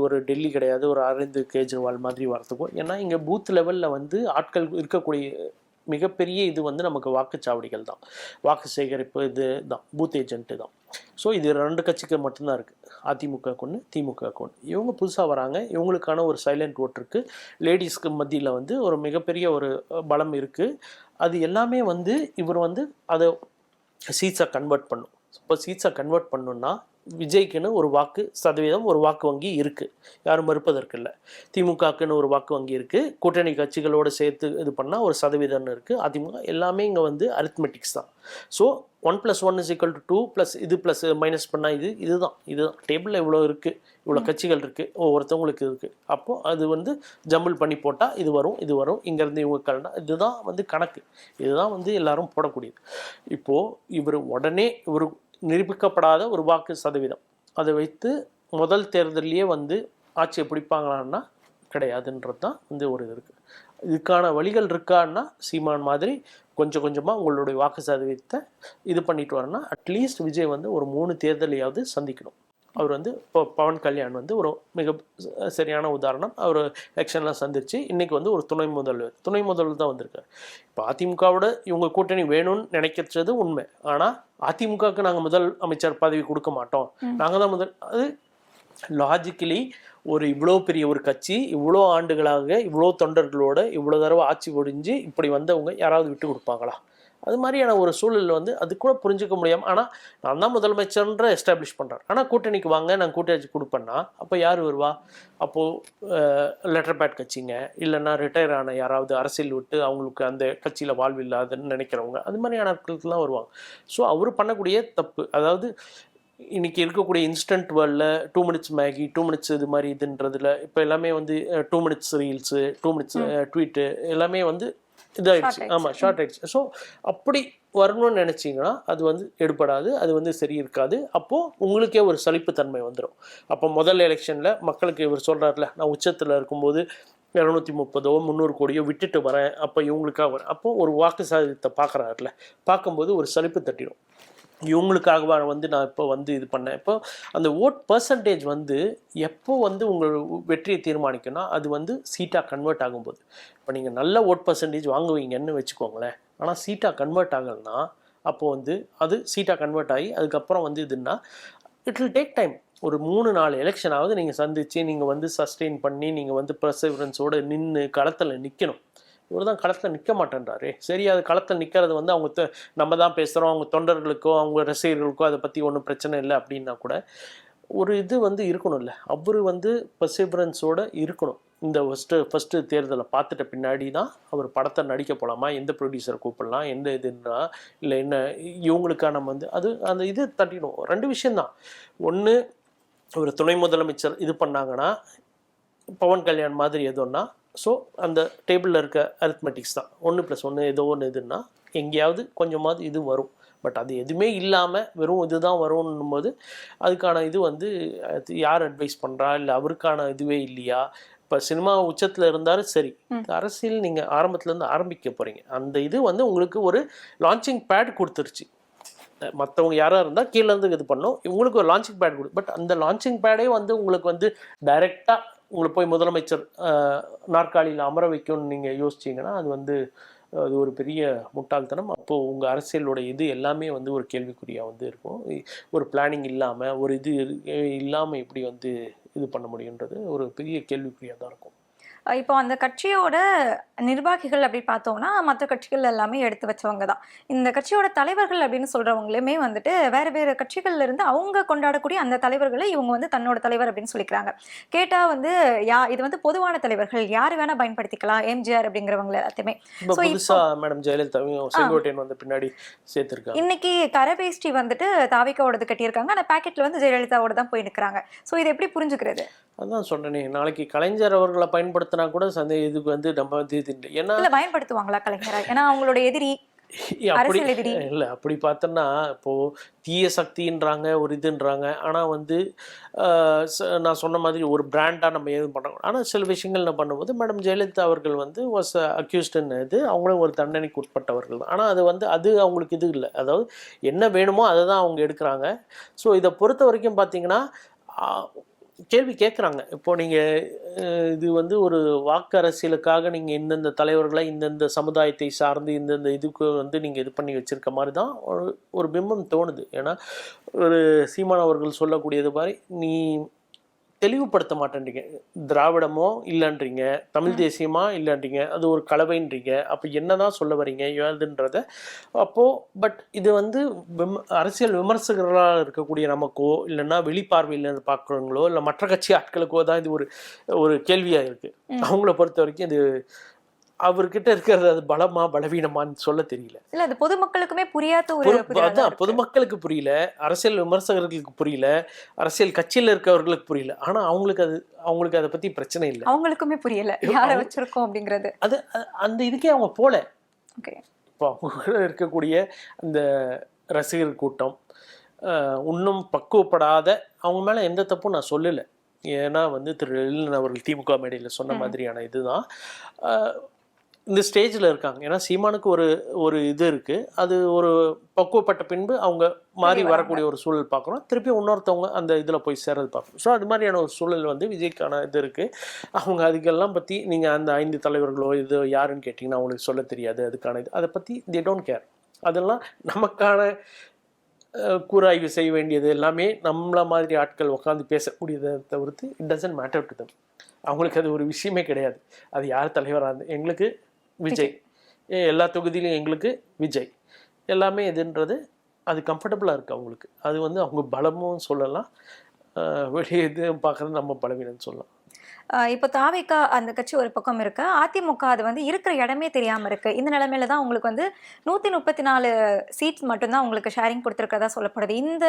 ஒரு டெல்லி கிடையாது, ஒரு அரவிந்த் கெஜ்ரிவால் மாதிரி வரத்துக்கும். ஏன்னா இங்கே பூத் லெவலில் வந்து ஆட்கள் இருக்கக்கூடிய மிகப்பெரிய இது வந்து நமக்கு வாக்குச்சாவடிகள் தான், வாக்கு சேகரிப்பு இது தான், பூத் ஏஜென்ட்டு தான். ஸோ இது 2 கட்சிக்கு மட்டும்தான் இருக்குது, அதிமுக ஒன்று, திமுக ஒன்று. இவங்க புதுசாக வராங்க, இவங்களுக்கான ஒரு சைலண்ட் ஓட் இருக்குது, லேடிஸ்க்கு மத்தியில் வந்து ஒரு மிகப்பெரிய ஒரு பலம் இருக்குது. அது எல்லாமே வந்து இவர் வந்து அதை சீட்ஸாக கன்வெர்ட் பண்ணும். இப்போ சீட்ஸை கன்வெர்ட் பண்ணணுன்னா விஜய்க்குன்னு ஒரு வாக்கு சதவீதம், ஒரு வாக்கு வங்கி இருக்குது, யாரும் மறுப்பதற்கு இல்லை. திமுகக்குன்னு ஒரு வாக்கு வங்கி இருக்குது, கூட்டணி கட்சிகளோடு சேர்த்து இது பண்ணால் ஒரு சதவீதம்னு இருக்குது. அதிமுக எல்லாமே இங்கே வந்து அரித்மெட்டிக்ஸ் தான். ஸோ 1 + 1 = 2 ப்ளஸ் இது ப்ளஸ் மைனஸ் பண்ணால் இதுதான் டேபிளில் இவ்வளோ இருக்குது, இவ்வளோ கட்சிகள் இருக்குது, ஒவ்வொருத்தவங்களுக்கு இருக்குது. அப்போது அது வந்து ஜம்பிள் பண்ணி போட்டால் இது வரும், இங்கேருந்து இவங்க கலண்டா, இதுதான் வந்து கணக்கு, இதுதான் வந்து எல்லாரும் போடக்கூடியது. இப்போது இவர் உடனே ஒரு நிரூபிக்கப்படாத ஒரு வாக்கு சதவீதம் அதை வைத்து முதல் தேர்தலையே வந்து ஆட்சியை பிடிப்பாங்களான்னா கிடையாதுன்றது தான் வந்து ஒரு இது இருக்குது. இதுக்கான வழிகள் இருக்கான்னா சீமான் மாதிரி கொஞ்சம் கொஞ்சமாக உங்களுடைய வாக்கு சதவீதத்தை இது பண்ணிட்டு வரேன்னா அட்லீஸ்ட் விஜய் வந்து ஒரு 3 தேர்தலையாவது சந்திக்கணும். அவர் வந்து இப்போ பவன் கல்யாண் வந்து ஒரு மிக சரியான உதாரணம். அவர் எலெக்ஷன்லாம் சந்திச்சு இன்னைக்கு வந்து ஒரு துணை முதல்வர் தான் வந்திருக்காரு. இப்போ அதிமுகவோட இவங்க கூட்டணி வேணும்னு நினைக்கிறது உண்மை. ஆனால் அதிமுகவுக்கு நாங்கள் முதல் அமைச்சர் பதவி கொடுக்க மாட்டோம், நாங்கள் தான் அது லாஜிக்கலி ஒரு இவ்வளோ பெரிய ஒரு கட்சி இவ்வளோ ஆண்டுகளாக இவ்வளோ தொண்டர்களோட இவ்வளோ தடவை ஆட்சி ஒழிஞ்சு இப்படி வந்தவங்க யாராவது விட்டு கொடுப்பாங்களா? அது மாதிரியான ஒரு சூழலில் வந்து அது கூட புரிஞ்சிக்க முடியாமல், ஆனால் நான் தான் முதலமைச்சர்ன்ற எஸ்டாப்ளிஷ் பண்ணுறாரு. ஆனால் கூட்டணிக்கு வாங்க நான் கூட்டணி கொடுப்பேன்னா அப்போ யார் வருவா? அப்போது லெட்டர் பேட் கட்சிங்க, இல்லைன்னா ரிட்டையர் ஆன யாராவது அரசியல் விட்டு அவங்களுக்கு அந்த கட்சியில் வாழ்வில்லாதுன்னு நினைக்கிறவங்க, அது மாதிரியான ஆட்களுக்குலாம் வருவாங்க. ஸோ அவர் பண்ணக்கூடிய தப்பு, அதாவது இன்றைக்கி இருக்கக்கூடிய இன்ஸ்டன்ட் வேர்ல்டில் 2 minutes மேகி 2 minutes இது மாதிரி இதுன்றதில் இப்போ எல்லாமே வந்து 2 minutes ரீல்ஸு 2 minutes ட்வீட்டு எல்லாமே வந்து இதாகிடுச்சு. ஆமாம், ஷார்ட் ஆகிடுச்சு. ஸோ அப்படி வரணும்னு நினச்சிங்கன்னா அது வந்து எடுபடாது, அது வந்து சரி இருக்காது. அப்போது உங்களுக்கே ஒரு சலிப்புத்தன்மை வந்துடும். அப்போ முதல் எலெக்ஷனில் மக்களுக்கு இவர் சொல்கிறார்ல, நான் உச்சத்தில் இருக்கும்போது 230 300 கோடியோ விட்டுட்டு வரேன், அப்போ இவங்களுக்காக வரேன். அப்போது ஒரு வாக்கு சாதத்தை பார்க்குறாருல, பார்க்கும்போது ஒரு சலிப்பு தட்டிடும். இவங்களுக்காக வந்து நான் இப்போ வந்து இது பண்ணேன். இப்போ அந்த ஓட் பர்சன்டேஜ் வந்து எப்போ வந்து உங்கள் வெற்றியை தீர்மானிக்கும்னா அது வந்து சீட்டாக கன்வெர்ட் ஆகும்போது. இப்போ நீங்கள் நல்ல ஓட் பர்சன்டேஜ் வாங்குவீங்கன்னு வச்சுக்கோங்களேன், ஆனால் சீட்டாக கன்வெர்ட் ஆகலைன்னா அப்போது வந்து அது சீட்டாக கன்வெர்ட் ஆகி அதுக்கப்புறம் வந்து இதுன்னா இட் வில் டேக் டைம். ஒரு 3-4 எலெக்ஷனாவது நீங்கள் சந்தித்து நீங்கள் வந்து சஸ்டெயின் பண்ணி நீங்கள் வந்து பர்செவரன்ஸோடு நின்று களத்தில் நிற்கணும். இவர் தான் களத்தில் நிற்க மாட்டேன்றாரு. சரி, அது களத்தில் நிற்கிறது வந்து அவங்க நம்ம தான் பேசுகிறோம், அவங்க தொண்டர்களுக்கோ அவங்க ரசிகர்களுக்கோ அதை பற்றி ஒன்றும் பிரச்சனை இல்லை அப்படின்னா கூட ஒரு இது வந்து இருக்கணும்ல. அவர் வந்து பர்செவரன்ஸோடு இருக்கணும். இந்த ஃபஸ்ட்டு தேர்தலை பார்த்துட்ட பின்னாடி தான் அவர் படத்தை நடிக்க போகலாமா, எந்த ப்ரொடியூசரை கூப்பிடலாம், எந்த இதுன்னா இல்லை என்ன இவங்களுக்காக நம்ம வந்து அது அந்த இது தட்டிடும். 2 விஷயந்தான். ஒன்று, ஒரு துணை முதலமைச்சர் இது பண்ணாங்கன்னா பவன் கல்யாண் மாதிரி எதோன்னா, ஸோ அந்த டேபிளில் இருக்க அரித்மெட்டிக்ஸ் தான் 1+1 ஏதோ ஒன்று இதுன்னா எங்கேயாவது கொஞ்சமாவது இது வரும். பட் அது எதுவுமே இல்லாமல் வெறும் இது தான் வரும்னும் போது அதுக்கான இது வந்து யார் அட்வைஸ் பண்ணுறா, இல்லை அவருக்கான இதுவே இல்லையா? இப்போ சினிமா உச்சத்தில் இருந்தாலும் சரி, அரசியல் நீங்கள் ஆரம்பத்துலேருந்து ஆரம்பிக்க போகிறீங்க, அந்த இது வந்து உங்களுக்கு ஒரு லான்ச்சிங் பேட் கொடுத்துருச்சு. மற்றவங்க யாராக இருந்தால் கீழேருந்து இது பண்ணோம், உங்களுக்கு ஒரு லான்ச்சிங் பேட் பட் அந்த லான்ச்சிங் பேடே வந்து உங்களுக்கு வந்து டைரெக்டாக உங்களை போய் முதலமைச்சர் நாற்காலியில் அமர வைக்கும்னு நீங்கள் யோசிச்சிங்கன்னா அது ஒரு பெரிய முட்டாள்தனம். அப்போது உங்கள் அரசியலோட இது எல்லாமே வந்து ஒரு கேள்விக்குறியாக வந்து இருக்கும். ஒரு பிளானிங் இல்லாமல் ஒரு இது இல்லாமல் இப்படி வந்து இது பண்ண முடியுன்றது ஒரு பெரிய கேள்விக்குறியாக தான் இருக்கும். இப்போ அந்த கட்சியோட நிர்வாகிகள் அப்படி பார்த்தோம்னா மற்ற கட்சிகள் எல்லாமே எடுத்து வச்சவங்க தான். இந்த கட்சியோட தலைவர்கள் அப்படின்னு சொல்றவங்களுமே வந்துட்டு வேற வேற கட்சிகள்ல இருந்து அவங்க கொண்டாடக்கூடிய அந்த தலைவர்களை இவங்க வந்து தன்னோட தலைவர் அப்படின்னு சொல்லிக்கிறாங்க. கேட்டா வந்து இது வந்து பொதுவான தலைவர்கள், யாரு வேணா பயன்படுத்திக்கலாம், எம்ஜிஆர் அப்படிங்கிறவங்க எல்லாத்தையுமே. மேடம் ஜெயலலிதா செங்கோட்டையன் வந்து பின்னாடி சேர்த்திருக்காங்க. இன்னைக்கு கரவேஷ்டி வந்துட்டு தாவிக்காவோடது கட்டியிருக்காங்க, ஆனா பாக்கெட்ல வந்து ஜெயலலிதாவோட தான் போய் நிற்கிறாங்க. ஸோ இதை எப்படி புரிஞ்சுக்கிறது? அதான் சொன்னேனே, நாளைக்கு கலைஞர் அவர்களை பயன்படுத்தினா கூட இதுக்கு வந்து நம்ம வந்து இது இல்லை. ஏன்னா பயன்படுத்துவாங்களா கலைஞரா? ஏன்னா அவங்களோட எதிரி அப்படி இல்லை. அப்படி பார்த்தோன்னா இப்போது தீய சக்தின்றாங்க, ஒரு இதுன்றாங்க. ஆனால் வந்து நான் சொன்ன மாதிரி ஒரு பிராண்டாக நம்ம எதுவும் பண்ணுறோம். ஆனால் சில விஷயங்கள் நான் பண்ணும்போது மேடம் ஜெயலலிதா அவர்கள் வந்து வாஸ் அக்யூஸ்டுன்னு இது அவங்களும் ஒரு தண்டனைக்கு உட்பட்டவர்கள் தான். ஆனால் அது அவங்களுக்கு இது இல்லை. அதாவது என்ன வேணுமோ அதை தான் அவங்க எடுக்கிறாங்க. ஸோ இதை பொறுத்த வரைக்கும் பார்த்தீங்கன்னா கேள்வி கேட்குறாங்க. இப்போது நீங்கள் இது வந்து ஒரு வாக்கு அரசியலுக்காக நீங்கள் இந்தந்த தலைவர்களை இந்தந்த சமுதாயத்தை சார்ந்து இந்தந்த இதுக்கு வந்து நீங்கள் இது பண்ணி வச்சுருக்க மாதிரி தான் ஒரு பிம்பம் தோணுது. ஏன்னா ஒரு சீமான் அவர்கள் சொல்லக்கூடியது மாதிரி நீ தெளிவுபடுத்த மாட்டேன்றீங்க. திராவிடமோ இல்லைன்றீங்க, தமிழ் தேசியமா இல்லைன்றீங்க, அது ஒரு கலவைன்றீங்க. அப்போ என்ன தான் சொல்ல வரீங்க ஏதுன்றத அப்போது பட் இது வந்து அரசியல் விமர்சகர்களாக இருக்கக்கூடிய நமக்கோ இல்லைன்னா வெளிப்பார்வையில் பார்க்குறவங்களோ இல்லை மற்ற கட்சி ஆட்களுக்கோ தான் இது ஒரு கேள்வியாக இருக்குது. அவங்கள பொறுத்த வரைக்கும் இது அவர்கிட்ட இருக்கிறது அது பலமா பலவீனமான்னு சொல்ல தெரியல. இல்ல அது பொதுமக்களுக்குமே புரியாத ஒரு அதான் பொதுமக்களுக்கு புரியல, அரசியல் விமர்சகர்களுக்கு புரியல, அரசியல் கட்சியில் இருக்கவர்களுக்கு புரியல. ஆனா அவங்களுக்கு அதை பத்தி பிரச்சனை இல்லை, அவங்களுக்குமே புரியல யாரை வச்சிருக்கோம் அப்படிங்கிறது. அது அந்த இதுக்கே அவங்க போல. இப்போ அவங்க இருக்கக்கூடிய அந்த ரசிகர் கூட்டம் இன்னும் பக்குவப்படாத, அவங்க மேல எந்த தப்பும் நான் சொல்லலை. ஏன்னா வந்து திரு எழிலன் அவர்கள் திமுக மேடையில் சொன்ன மாதிரியான இதுதான் இந்த ஸ்டேஜில் இருக்காங்க. ஏன்னா சீமானுக்கு ஒரு ஒரு இது இருக்குது, அது ஒரு பக்குவப்பட்ட பின்பு அவங்க மாறி வரக்கூடிய ஒரு சூழல் பார்க்குறோம். திருப்பி இன்னொருத்தவங்க அந்த இதில் போய் சேர்றது பார்க்கணும். ஸோ அது மாதிரியான ஒரு சூழல் வந்து விஜய்க்கான இது இருக்குது. அவங்க அதுக்கெல்லாம் பற்றி நீங்கள் அந்த 5 தலைவர்களோ இது யாருன்னு கேட்டிங்கன்னா அவங்களுக்கு சொல்ல தெரியாது. அதுக்கான இது அதை பற்றி தே டோன்ட் கேர். அதெல்லாம் நமக்கான கூராய்வு செய்ய வேண்டியது எல்லாமே நம்மள மாதிரி ஆட்கள் உட்காந்து பேசக்கூடியதை தவிர்த்து it doesn't matter to them. அவங்களுக்கு அது ஒரு விஷயமே கிடையாது. அது யார் தலைவராக இருந்து எங்களுக்கு விஜய், எல்லா தொகுதியிலும் எங்களுக்கு விஜய், எல்லாமே இதுன்றது அது கம்ஃபர்டபுளாக இருக்குது அவங்களுக்கு. அது வந்து அவங்க பலமும் சொல்லலாம், வெளியே இது பார்க்குறது நம்ம பலவீனம்னு சொல்லலாம். இப்போ தாவேகா அந்த கட்சி ஒரு பக்கம் இருக்கு, அதிமுக அது வந்து இருக்கிற இடமே தெரியாம இருக்கு. இந்த நிலைமையில தான் உங்களுக்கு வந்து 134 சீட்ஸ் மட்டும்தான் உங்களுக்கு ஷேரிங் கொடுத்துருக்கிறதா சொல்லப்படுது. இந்த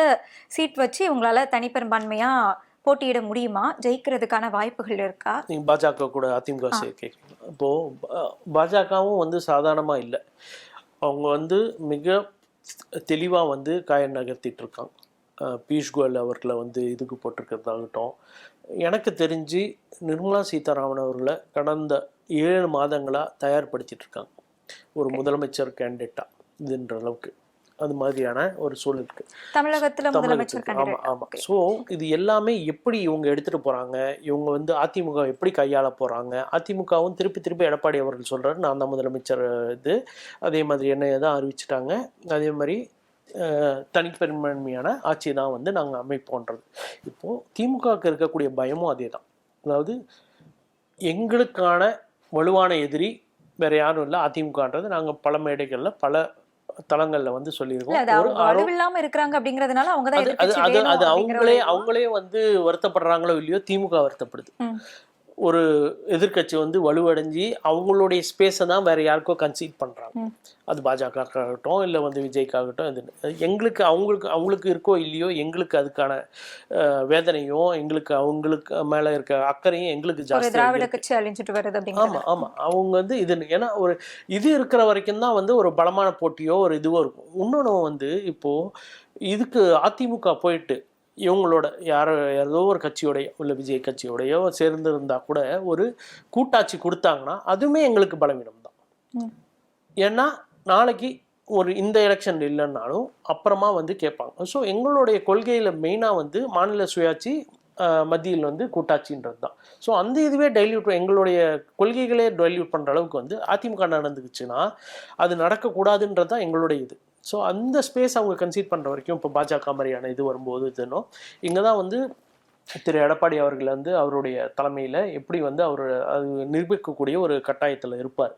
சீட் வச்சு உங்களால தனிப்பெரும்பான்மையா போட்டியிட முடியுமா? ஜெயிக்கிறதுக்கான வாய்ப்புகள் இருக்கா? நீங்கள் பாஜக கூட அதிமுக கேட்குறீங்க. இப்போது பாஜகவும் வந்து சாதாரணமாக இல்லை, அவங்க வந்து மிக தெளிவாக வந்து காயம் நகர்த்திட்டு இருக்காங்க. பியூஷ் கோயல் அவர்களை வந்து இதுக்கு போட்டிருக்கிறதாகட்டும், எனக்கு தெரிஞ்சு நிர்மலா சீதாராமன் அவர்களை கடந்த 7 மாதங்களாக தயார்படுத்திட்டு இருக்காங்க ஒரு முதலமைச்சர் கேண்டிடேட்டாக. இதுன்ற அளவுக்கு அது மாதிரியான ஒரு சூழல் இருக்குது தமிழகத்தில் முதலமைச்சர். ஆமாம் ஆமாம். ஸோ இது எல்லாமே எப்படி இவங்க எடுத்துகிட்டு போகிறாங்க, இவங்க வந்து அதிமுக எப்படி கையாள போகிறாங்க. அதிமுகவும் திருப்பி திருப்பி எடப்பாடி அவர்கள் சொல்கிறாரு நான் தான் முதலமைச்சர் இது, அதே மாதிரி என்னையை தான் அறிவிச்சிட்டாங்க, அதே மாதிரி தனிப்பெரும்பான்மையான ஆட்சி தான் வந்து நாங்கள் அமைப்போன்றது. இப்போது திமுகவுக்கு இருக்கக்கூடிய பயமும் அதே தான். அதாவது எங்களுக்கான வலுவான எதிரி வேறு யாரும் இல்லை அதிமுகன்றது நாங்கள் பல மேடைகளில் பல தளங்களில் வந்து சொல்லியிருக்கோம். அது அவங்களே வந்து வருத்தப்படுறாங்களோ இல்லையோ, திமுக வருத்தப்படுது. ஒரு எதிர்கட்சி வந்து வலுவடைஞ்சி அவங்களுடைய ஸ்பேஸை தான் வேற யாருக்கோ கன்சீட் பண்ணுறாங்க. அது பாஜகவுக்காகட்டும் இல்லை வந்து விஜய்க்காகட்டும். இது எங்களுக்கு அவங்களுக்கு இருக்கோ இல்லையோ, எங்களுக்கு அதுக்கான வேதனையும் எங்களுக்கு அவங்களுக்கு மேலே இருக்க அக்கறையும் எங்களுக்கு ஜாஸ்தி. திராவிட கட்சி அழிஞ்சிட்டு வருது. ஆமாம் ஆமாம். அவங்க வந்து இது ஏன்னா ஒரு இது இருக்கிற வரைக்கும் தான் வந்து ஒரு பலமான போட்டியோ ஒரு இதுவோ இருக்கும். இன்னொன்று வந்து இப்போது இதுக்கு அதிமுக போயிட்டு இவங்களோட ஏதோ ஒரு கட்சியோடைய இல்லை விஜய் கட்சியோடையோ சேர்ந்து இருந்தால் கூட ஒரு கூட்டாட்சி கொடுத்தாங்கன்னா அதுவுமே எங்களுக்கு பலவீனம் தான். ஏன்னா நாளைக்கு ஒரு இந்த எலெக்ஷன் இல்லைன்னாலும் அப்புறமா வந்து கேட்பாங்க. ஸோ எங்களுடைய கொள்கையில் மெயினாக வந்து மாநில சுயாட்சி, மத்தியில் வந்து கூட்டாட்சின்றது தான். ஸோ அந்த இதுவே டைல்யூட், எங்களுடைய கொள்கைகளே டைல்யூட் பண்ணுற அளவுக்கு வந்து அதிமுக நடந்துக்குச்சுன்னா அது நடக்கக்கூடாதுன்றது தான் எங்களுடைய இது. ஸோ அந்த ஸ்பேஸ் அவங்க கன்சீட் பண்ணுற வரைக்கும் இப்போ பாஜக மாதிரியான இது வரும்போது இதுனும் இங்கே தான் வந்து திரு எடப்பாடி அவர்கள் வந்து அவருடைய தலைமையில் எப்படி வந்து அவர் அது நிரூபிக்கக்கூடிய ஒரு கட்டாயத்தில் இருப்பார்.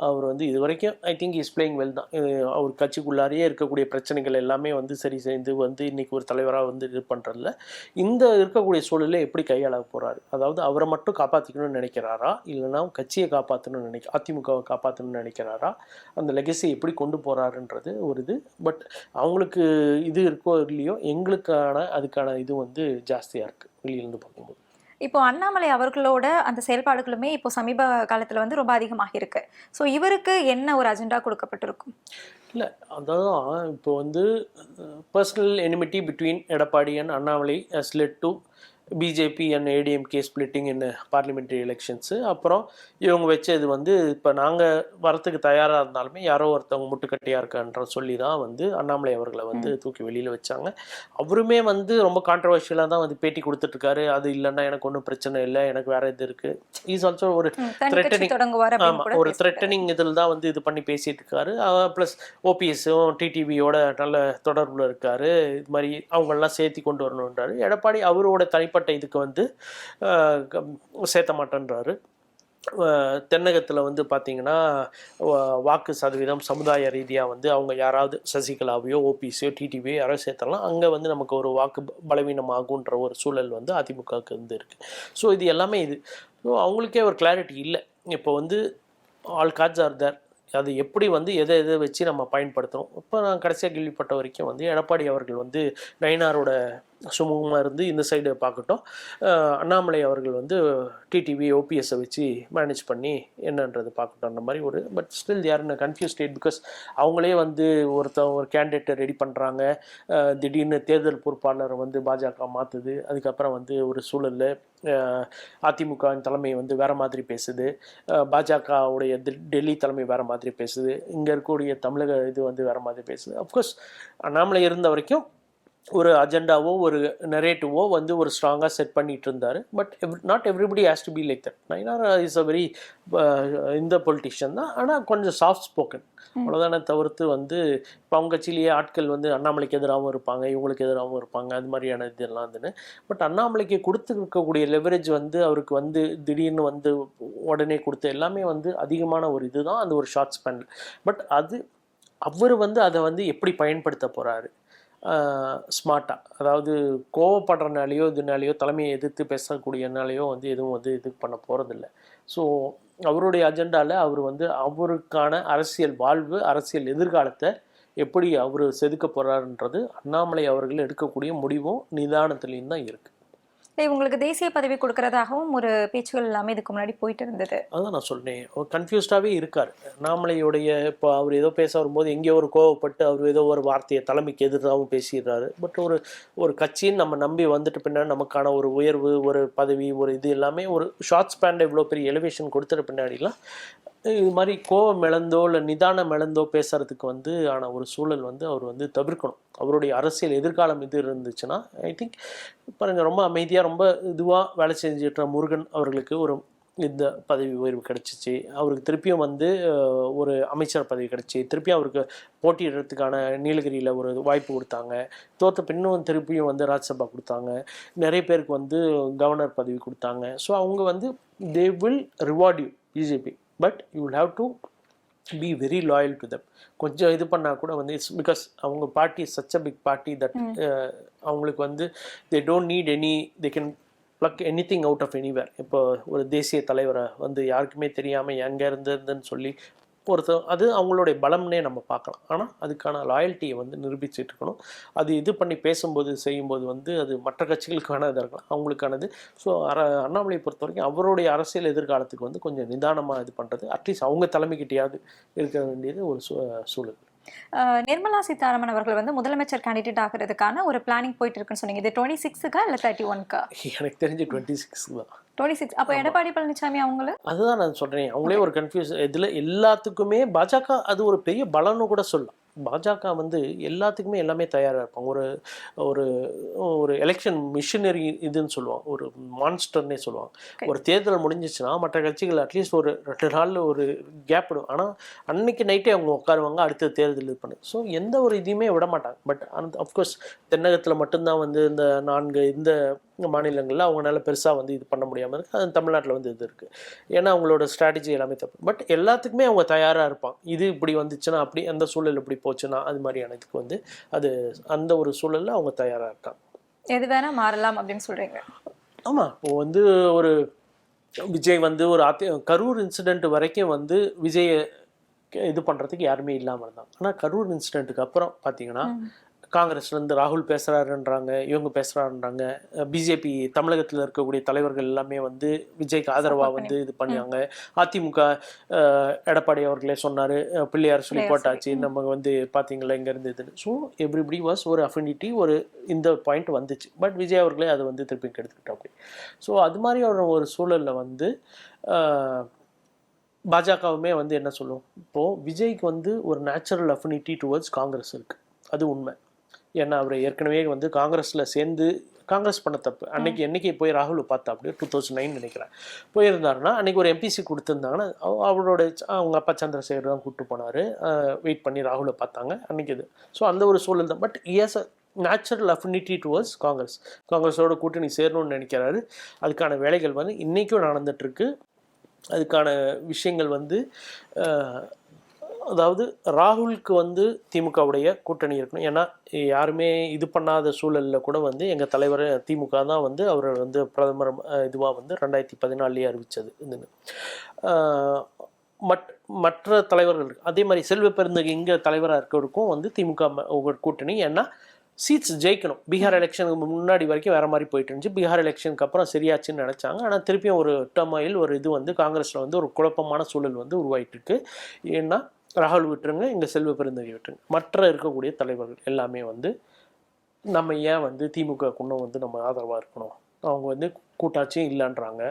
அவர் வந்து இது வரைக்கும் I think is playing well தான். அவர் கட்சிக்குள்ளாரையே இருக்கக்கூடிய பிரச்சனைகள் எல்லாமே வந்து சரி செய்து வந்து இன்றைக்கி ஒரு தலைவராக வந்து இது பண்ணுறதில்ல. இந்த இருக்கக்கூடிய சூழலில் எப்படி கையாள போகிறாரு, அதாவது அவரை மட்டும் காப்பாற்றிக்கணும்னு நினைக்கிறாரா, இல்லைனா கட்சியை காப்பாற்றணும்னு அதிமுகவை காப்பாற்றணும்னு நினைக்கிறாரா, அந்த லெகசியை எப்படி கொண்டு போகிறாருன்றது ஒரு இது. பட் அவங்களுக்கு இது இருக்கோ இல்லையோ, எங்களுக்கான அதுக்கான இது வந்து ஜாஸ்தியாக இருக்குது வெளியிலேருந்து பார்க்கும்போது. இப்போ அண்ணாமலை அவர்களோட அந்த செயல்பாடுகளுமே இப்போ சமீப காலத்தில் வந்து ரொம்ப அதிகமாக இருக்கு. ஸோ இவருக்கு என்ன ஒரு அஜெண்டா கொடுக்கப்பட்டிருக்கும்? இல்லை, அதான் இப்போ வந்து personal enmity between Edappadi and Annamalai has led to BJP and ADMK splitting in parliamentary elections. அப்புறம் இவங்க வச்சது வந்து இப்போ நாங்கள் வரத்துக்கு தயாராக இருந்தாலுமே யாரோ ஒருத்தவங்க முட்டுக்கட்டியாக இருக்கான்ற சொல்லி தான் வந்து அண்ணாமலை அவர்களை வந்து தூக்கி வெளியில் வச்சாங்க. அவருமே வந்து ரொம்ப கான்ட்ரவர்ஷியலாக தான் வந்து பேட்டி கொடுத்துட்ருக்காரு. அது இல்லைன்னா எனக்கு ஒன்றும் பிரச்சனை இல்லை, எனக்கு வேறு இது இருக்குது. இஸ் ஆல்சோ ஒரு த்ரெட்டனிங், ஆமாம், ஒரு த்ரெட்டனிங் இதில் தான் வந்து இது பண்ணி பேசிகிட்டு இருக்காரு. ப்ளஸ் ஓபிஎஸும் டிடிவியோட நல்ல தொடர்பில் இருக்கார். இது மாதிரி அவங்களெலாம் சேர்த்தி கொண்டு வரணுன்றாரு. எடப்பாடி அவரோட தனிப்பட்ட இதுக்கு வந்து சேர்த்த மாட்டேன்றாரு. தென்னகத்தில் வந்து பார்த்திங்கன்னா வாக்கு சதவீதம் சமுதாய ரீதியாக வந்து அவங்க யாராவது சசிகலாவையோ ஓபிசியோ டிடிவியோ யாரோ சேர்த்தலாம், அங்கே வந்து நமக்கு ஒரு வாக்கு பலவீனமாகுன்ற ஒரு சூழல் வந்து அதிமுகவுக்கு வந்து இருக்குது. ஸோ இது எல்லாமே இது. ஸோ அவங்களுக்கே ஒரு கிளாரிட்டி இல்லை. இப்போ வந்து ஆல் கார்ட்ஸ் ஆர் தேர், அது எப்படி வந்து எதை வச்சு நம்ம பயன்படுத்தணும். இப்போ நான் கடைசியாக கேள்விப்பட்ட வரைக்கும் வந்து எடப்பாடி அவர்கள் வந்து நயினாரோட சுமூகமாக இருந்து இந்த சைடு பார்க்கட்டும், அண்ணாமலை அவர்கள் வந்து டிடிவி ஓபிஎஸ்ஸை வச்சு மேனேஜ் பண்ணி என்னன்றது பார்க்கட்டும் அந்த மாதிரி ஒரு. பட் ஸ்டில் யார் இன் கன்ஃபியூஸ் ஸ்டேட், பிகாஸ் அவங்களே வந்து ஒரு கேண்டிடேட்டை ரெடி பண்ணுறாங்க, திடீர்னு தேர்தல் பொறுப்பாளரை வந்து பாஜக மாற்றுது, அதுக்கப்புறம் வந்து ஒரு சூழலில் அதிமுகவின் தலைமை வந்து வேறு மாதிரி பேசுது, பாஜகவுடைய டெல்லி தலைமை வேறு மாதிரி பேசுது, இங்கே இருக்கக்கூடிய தமிழக இது வந்து வேறு மாதிரி பேசுது. அஃப்கோர்ஸ் அண்ணாமலை இருந்த வரைக்கும் ஒரு அஜெண்டாவோ ஒரு நரேட்டிவோ வந்து ஒரு ஸ்ட்ராங்காக செட் பண்ணிகிட்டு இருந்தார். But not everybody has to be like that. Nainar is a very இந்த பொலிட்டிஷியன் தான், ஆனால் கொஞ்சம் சாஃப்ட் ஸ்போக்கன் அவ்வளோதானே தவிர்த்து வந்து இப்போ அவங்க கட்சியிலேயே ஆட்கள் வந்து அண்ணாமலைக்கு எதிராகவும் இருப்பாங்க, இவங்களுக்கு எதிராகவும் இருப்பாங்க, அது மாதிரியான இதெல்லாம் இருந்துன்னு. பட் அண்ணாமலைக்கு கொடுத்துருக்கக்கூடிய லெவரேஜ் வந்து அவருக்கு வந்து திடீர்னு வந்து உடனே கொடுத்த எல்லாமே வந்து அதிகமான ஒரு இதுதான் அந்த ஒரு ஷார்ட் ஸ்பேனில். பட் அது அவர் வந்து அதை வந்து எப்படி பயன்படுத்த போகிறாரு ஸ்மார்ட்டாக, அதாவது கோவப்படுறனாலேயோ இதனாலேயோ தலைமையை எதிர்த்து பேசக்கூடியனாலேயோ வந்து எதுவும் வந்து இது பண்ண போகிறதில்ல. ஸோ அவருடைய அஜெண்டாவில் அவர் வந்து அவருக்கான அரசியல் வாழ்வு, அரசியல் எதிர்காலத்தை எப்படி அவர் செதுக்க போகிறாருன்றது அண்ணாமலை அவர்கள் எடுக்கக்கூடிய முடிவும் நிதானத்துலேயும் தான் இருக்குது. இவங்களுக்கு தேசிய பதவி கொடுக்கறதாகவும் ஒரு பேச்சுகள் எல்லாமே இதுக்கு முன்னாடி போயிட்டு இருந்தது. அதான் நான் சொன்னேன், ஒரு கன்ஃபியூஸ்டாகவே இருக்கார் அண்ணாமலையுடைய. இப்போ அவர் ஏதோ பேச வரும்போது எங்கேயோ ஒரு கோவப்பட்டு அவர் ஏதோ ஒரு வார்த்தையை தலைமைக்கு எதிராகவும் பேசிடுறாரு. பட் ஒரு கட்சின்னு நம்ம நம்பி வந்துட்டு பின்னாடி நமக்கான ஒரு உயர்வு, ஒரு பதவி, ஒரு இது எல்லாமே ஒரு ஷார்ட் ஸ்பேனில் இவ்வளோ பெரிய எலிவேஷன் கொடுத்துட்ட பின்னாடிலாம் இது மாதிரி கோவம் இழந்தோ இல்லை நிதானம் இழந்தோ பேசுறதுக்கு வந்து ஆன ஒரு சூழல் வந்து அவர் வந்து தவிர்க்கணும். அவருடைய அரசியல் எதிர்காலம் இது இருந்துச்சுன்னா ஐ திங்க் பாருங்கள், ரொம்ப அமைதியாக ரொம்ப இதுவாக வேலை செஞ்சுட்டு முருகன் அவர்களுக்கு ஒரு இந்த பதவி உயர்வு கிடச்சிச்சு, அவருக்கு திருப்பியும் வந்து ஒரு அமைச்சர் பதவி கிடச்சி, திருப்பியும் அவருக்கு போட்டியிடுறதுக்கான நீலகிரியில் ஒரு வாய்ப்பு கொடுத்தாங்க, தோற்ற பின்னும் திருப்பியும் வந்து ராஜ்யசபா கொடுத்தாங்க, நிறைய பேருக்கு வந்து கவர்னர் பதவி கொடுத்தாங்க. ஸோ அவங்க வந்து they will reward you BJP, but you will have to be very loyal to them. கொஞ்சம் இது பண்ணால் கூட வந்து இட்ஸ் பிகாஸ் அவங்க party is such a big party that அவங்களுக்கு வந்து they don't need any, they can plug anything out of anywhere. இப்போ ஒரு தேசிய தலைவரை வந்து யாருக்குமே தெரியாமல் எங்கே இருந்ததுன்னு சொல்லி பொறுத்த அது அவங்களுடைய பலம்னே நம்ம பார்க்கலாம். ஆனால் அதுக்கான லாயல்ட்டியை வந்து நிரூபிச்சுட்டு இருக்கணும். அது இது பண்ணி பேசும்போது செய்யும்போது வந்து அது மற்ற கட்சிகளுக்கான இதாக இருக்கலாம், அவங்களுக்கானது. ஸோ அண்ணாமலையை பொறுத்த வரைக்கும் அவருடைய அரசியல் எதிர்காலத்துக்கு வந்து கொஞ்சம் நிதானமாக இது பண்ணுறது, அட்லீஸ்ட் அவங்க தலைமைக்கிட்டையாவது இருக்க வேண்டியது ஒரு சூழல். நிர்மலா சீதாராமன் அவர்கள் வந்து முதலமைச்சர் கேண்டிடேட் ஆகிறதுக்கான ஒரு பிளானிங் போயிட்டு இருக்குன்னு சொன்னீங்க. இது 26க்கா இல்லை 31க்கா? எனக்கு தெரிஞ்சு 26 தான். 26. அப்போ எடப்பாடி பழனிசாமி அவங்கள அதுதான் நான் சொல்கிறேன், அவங்களே ஒரு கன்ஃபியூஸ் இதில் எல்லாத்துக்குமே பாஜக அது ஒரு பெரிய பலன்னு கூட சொல்லலாம். பாஜக வந்து எல்லாத்துக்குமே எல்லாமே தயாராக இருப்பாங்க. ஒரு ஒரு ஒரு எலெக்ஷன் மிஷினரி இதுன்னு சொல்லுவாங்க, ஒரு மான்ஸ்டர்னே சொல்லுவாங்க. ஒரு தேர்தல் முடிஞ்சிச்சுன்னா மற்ற கட்சிகள் அட்லீஸ்ட் ஒரு 2 நாளில் ஒரு கேப் விடும், ஆனால் அன்னைக்கு நைட்டே அவங்க உட்காருவாங்க அடுத்த தேர்தல் இது பண்ணு. ஸோ எந்த ஒரு இதையுமே விட மாட்டாங்க. பட் அஃப்கோர்ஸ் தென்னகத்தில் மட்டும்தான் வந்து இந்த 4 இந்த மாநிலங்களில் அவங்களால பெருசாக வந்து இது பண்ண முடியாமல் இருக்குது. அது தமிழ்நாட்டில் வந்து இது இருக்குது, ஏன்னா அவங்களோட ஸ்ட்ராட்டஜி எல்லாமே தப்பு. பட் எல்லாத்துக்குமே அவங்க தயாராக இருப்பாங்க. இது இப்படி வந்துச்சுன்னா அப்படி, அந்த சூழல் இப்படி போச்சுன்னா அது மாதிரியான இதுக்கு வந்து அது அந்த ஒரு சூழலில் அவங்க தயாராக இருக்காங்க. எது வேணா மாறலாம் அப்படின்னு சொல்கிறீங்க? ஆமாம், இப்போது வந்து ஒரு விஜய் வந்து ஒரு கரூர் இன்சிடெண்ட் வரைக்கும் வந்து விஜயை இது பண்ணுறதுக்கு யாருமே இல்லாமல் இருந்தாங்க. ஆனால் கரூர் இன்சிடெண்ட்டுக்கு அப்புறம் பார்த்தீங்கன்னா காங்கிரஸ்லேருந்து ராகுல் பேசுகிறாருன்றாங்க, இவங்க பேசுகிறாருன்றாங்க, பிஜேபி தமிழகத்தில் இருக்கக்கூடிய தலைவர்கள் எல்லாமே வந்து விஜய்க்கு ஆதரவாக வந்து இது பண்ணாங்க. அதிமுக எடப்பாடி அவர்களே சொன்னார், பிள்ளையார் சொல்லி போட்டாச்சு, நம்ம வந்து பார்த்தீங்களா இங்கேருந்து இதுன்னு. ஸோ எவ்ரிபடி வாஸ் ஒரு அஃபினிட்டி, ஒரு இந்த பாயிண்ட் வந்துச்சு. பட் விஜய் அவர்களே அதை வந்து திருப்பி கெடுத்துக்கிட்டோம் அப்படி. ஸோ அது மாதிரி ஒரு சூழலில் வந்து பாஜகவுமே வந்து என்ன சொல்லும், இப்போது விஜய்க்கு வந்து ஒரு நேச்சுரல் அஃபினிட்டி டுவர்ட்ஸ் காங்கிரஸ் இருக்குது, அது உண்மை. ஏன்னா அவர் ஏற்கனவே வந்து காங்கிரஸில் சேர்ந்து காங்கிரஸ் பண்ண தப்பு. என்னைக்கு போய் ராகுல் பார்த்தா அப்படி 2009 நினைக்கிறேன் போயிருந்தாருன்னா, அன்றைக்கி ஒரு எம்பிசி கொடுத்துருந்தாங்கன்னா அவரோட அவங்க அப்பா சந்திரசேகர் தான் கூப்பிட்டு போனார், வெயிட் பண்ணி ராகுலை பார்த்தாங்க அன்றைக்கி இது. ஸோ அந்த ஒரு சூழல் தான். But years natural affinity towards காங்கிரஸோட கூட்டணி சேரணும்னு நினைக்கிறாரு. அதுக்கான வேலைகள் வந்து இன்றைக்கும் நடந்துகிட்ருக்கு. அதுக்கான விஷயங்கள் வந்து அதாவது ராகுலுக்கு வந்து திமுகவுடைய கூட்டணி இருக்கணும். ஏன்னா யாருமே இது பண்ணாத சூழலில் கூட வந்து எங்கள் தலைவர் திமுக தான் வந்து அவர் வந்து பிரதமர் இதுவாக வந்து 2014 அறிவித்தது இதுன்னு. மற்ற தலைவர்கள் அதே மாதிரி செல்வ பெருந்தகை இங்கே தலைவராக இருக்கிறதுக்கும் வந்து திமுக கூட்டணி. ஏன்னா சீட்ஸ் ஜெயிக்கணும். பீகார் எலெக்ஷனுக்கு முன்னாடி வரைக்கும் வேறு மாதிரி போயிட்டு இருந்துச்சு. பீகார் எலெக்ஷனுக்கு அப்புறம் சரியாச்சுன்னு நினச்சாங்க. ஆனால் திருப்பியும் ஒரு டர்மாயில் ஒரு இது வந்து காங்கிரஸில் வந்து ஒரு குழப்பமான சூழல் வந்து உருவாயிட்டு இருக்கு. ஏன்னா ராகுல் விட்டுருங்க, இங்கே செல்வ பெருந்தகை விட்டுருங்க, மற்ற இருக்கக்கூடிய தலைவர்கள் எல்லாமே வந்து நம்ம ஏன் வந்து திமுக இன்னும் வந்து நம்ம ஆதரவாக இருக்கணும், அவங்க வந்து கூட்டாட்சியும் இல்லைன்றாங்க,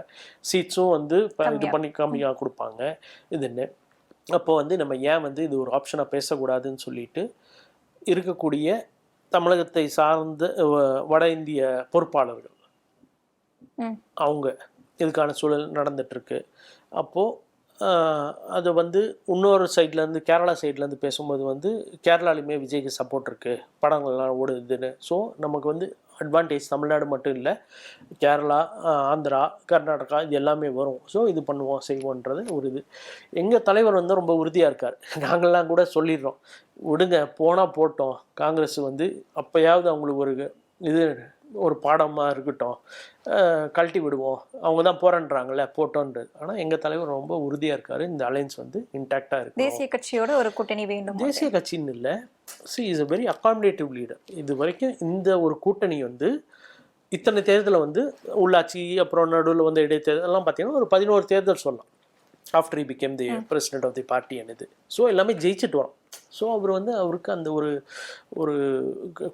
சீட்ஸும் வந்து இது பண்ணி கம்மியாக கொடுப்பாங்க இதுன்னு. அப்போ வந்து நம்ம ஏன் வந்து இது ஒரு ஆப்ஷனாக பேசக்கூடாதுன்னு சொல்லிட்டு இருக்கக்கூடிய தமிழகத்தை சார்ந்த வட இந்திய பொறுப்பாளர்கள் அவங்க இதுக்கான சூழல் நடந்துட்டுருக்கு. அப்போது அது வந்து இன்னொரு சைட்லேருந்து கேரளா சைட்லேருந்து பேசும்போது வந்து கேரளாலையுமே விஜய்க்கு சப்போர்ட் இருக்குது, படங்கள்லாம் ஓடுதுன்னு. ஸோ நமக்கு வந்து அட்வான்டேஜ் தமிழ்நாடு மட்டும் இல்லை, கேரளா, ஆந்திரா, கர்நாடகா இது எல்லாமே வரும். ஸோ இது பண்ணுவோம் செய்வோன்றது ஒரு இது. எங்கள் தலைவர் வந்து ரொம்ப உறுதியாக இருக்கார். நாங்கள்லாம் கூட சொல்லிடுறோம், விடுங்க போனால் போட்டோம், காங்கிரஸ் வந்து அப்போயாவது அவங்களுக்கு ஒரு இது ஒரு பாடமாக இருக்கட்டும், கழட்டி விடுவோம், அவங்க தான் போகிறேன்றாங்கல்ல போட்டோன்றது. ஆனால் எங்கள் தலைவர் ரொம்ப உறுதியாக இருக்கார், இந்த அலைன்ஸ் வந்து இன்டாக்டாக இருக்குது. தேசிய கட்சியோட ஒரு கூட்டணி வேண்டும். தேசிய கட்சின்னு இல்லை, is a very accommodative leader. இது வரைக்கும் இந்த ஒரு கூட்டணி வந்து இத்தனை தேர்தலை வந்து உள்ளாட்சி அப்புறம் நடுவில் வந்து இடைத்தேர்தலாம் பார்த்தீங்கன்னா ஒரு 11 தேர்தல் சொல்லலாம். After he became the president of the party என்னது. ஸோ எல்லாமே ஜெயிச்சுட்டு வரோம். ஸோ அவர் வந்து அவருக்கு அந்த ஒரு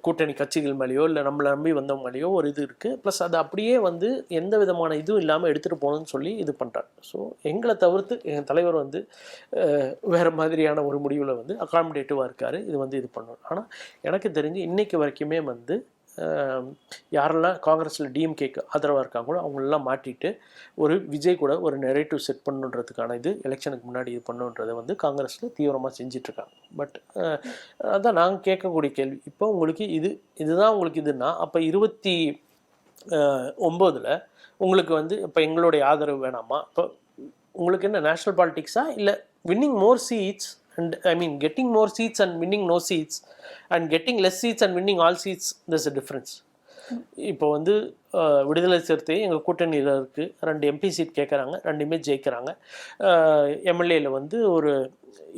கூட்டணி கட்சிகள் மேலேயோ இல்லை நம்மளை நம்பி வந்தவங்க மேலேயோ ஒரு இது இருக்குது. ப்ளஸ் அது அப்படியே வந்து எந்த விதமான இதுவும் இல்லாமல் எடுத்துகிட்டு போகணும்னு சொல்லி இது பண்ணுறாரு. ஸோ எங்களை தவிர்த்து எங்கள் தலைவர் வந்து வேறு மாதிரியான ஒரு முடிவில் வந்து அகாமடேட்டிவாக இருக்கார். இது வந்து இது பண்ணணும். ஆனால் எனக்கு தெரிஞ்சு இன்றைக்கு வரைக்குமே வந்து யாரெல்லாம் காங்கிரஸில் டிஎம்கேக்கு ஆதரவாக இருக்காங்களோ அவங்களெல்லாம் மாட்டிட்டு ஒரு விஜய் கூட ஒரு நெரேட்டிவ் செட் பண்ணுன்றதுக்கான இது எலெக்ஷனுக்கு முன்னாடி இது பண்ணுன்றதை வந்து காங்கிரஸில் தீவிரமாக செஞ்சிட்ருக்காங்க. பட் அதான் நாங்கள் கேட்கக்கூடிய கேள்வி, இப்போ உங்களுக்கு இதுதான் உங்களுக்கு இதுன்னா அப்போ 29 உங்களுக்கு வந்து இப்போ எங்களுடைய ஆதரவு வேணாமா? இப்போ உங்களுக்கு என்ன நேஷ்னல் பாலிட்டிக்ஸா இல்லை winning more seats and I mean getting more seats and winning no seats and getting less seats and winning all seats, there's a difference. இப்போ வந்து விடுதலை சிறுத்தை எங்கள் கூட்டணியில் இருக்குது, 2 எம்பி சீட் கேட்குறாங்க, 2மே ஜெயிக்கிறாங்க. எம்எல்ஏயில் வந்து ஒரு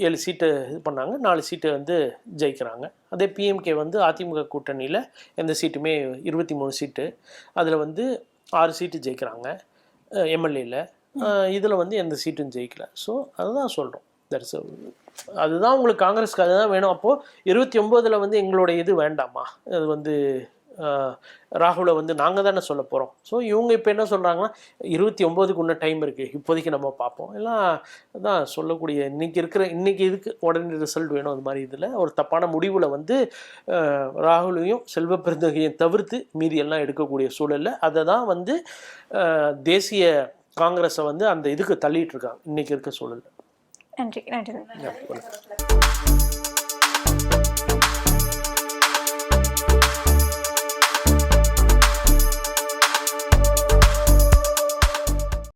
7 சீட்டு இது பண்ணாங்க, 4 சீட்டு வந்து ஜெயிக்கிறாங்க. அதே பிஎம்கே வந்து அதிமுக கூட்டணியில் எந்த சீட்டுமே 23 சீட்டு, அதில் வந்து 6 சீட்டு ஜெயிக்கிறாங்க எம்எல்ஏயில். இதில் வந்து எந்த சீட்டும் ஜெயிக்கல. ஸோ அதுதான் சொல்கிறோம், அதுதான் உங்களுக்கு காங்கிரஸ்க்கு அதுதான் வேணும். அப்போது 29 வந்து எங்களுடைய இது வேண்டாமா? அது வந்து ராகுலை வந்து நாங்கள் தானே சொல்ல போகிறோம். ஸோ இவங்க இப்போ என்ன சொல்கிறாங்கன்னா 29க்கு இன்னும் டைம் இருக்குது, இப்போதைக்கு நம்ம பார்ப்போம் எல்லாம் தான் சொல்லக்கூடிய. இன்றைக்கி இதுக்கு உடனே ரிசல்ட் வேணும். அது மாதிரி இதில் ஒரு தப்பான முடிவில் வந்து ராகுலையும் செல்வ பெருந்தகையும் தவிர்த்து மீதி எல்லாம் எடுக்கக்கூடிய சூழலில் அதை தான் வந்து தேசிய காங்கிரஸை வந்து அந்த இதுக்கு தள்ளிட்டு இருக்காங்க இன்றைக்கி இருக்க சூழலில். நன்றி.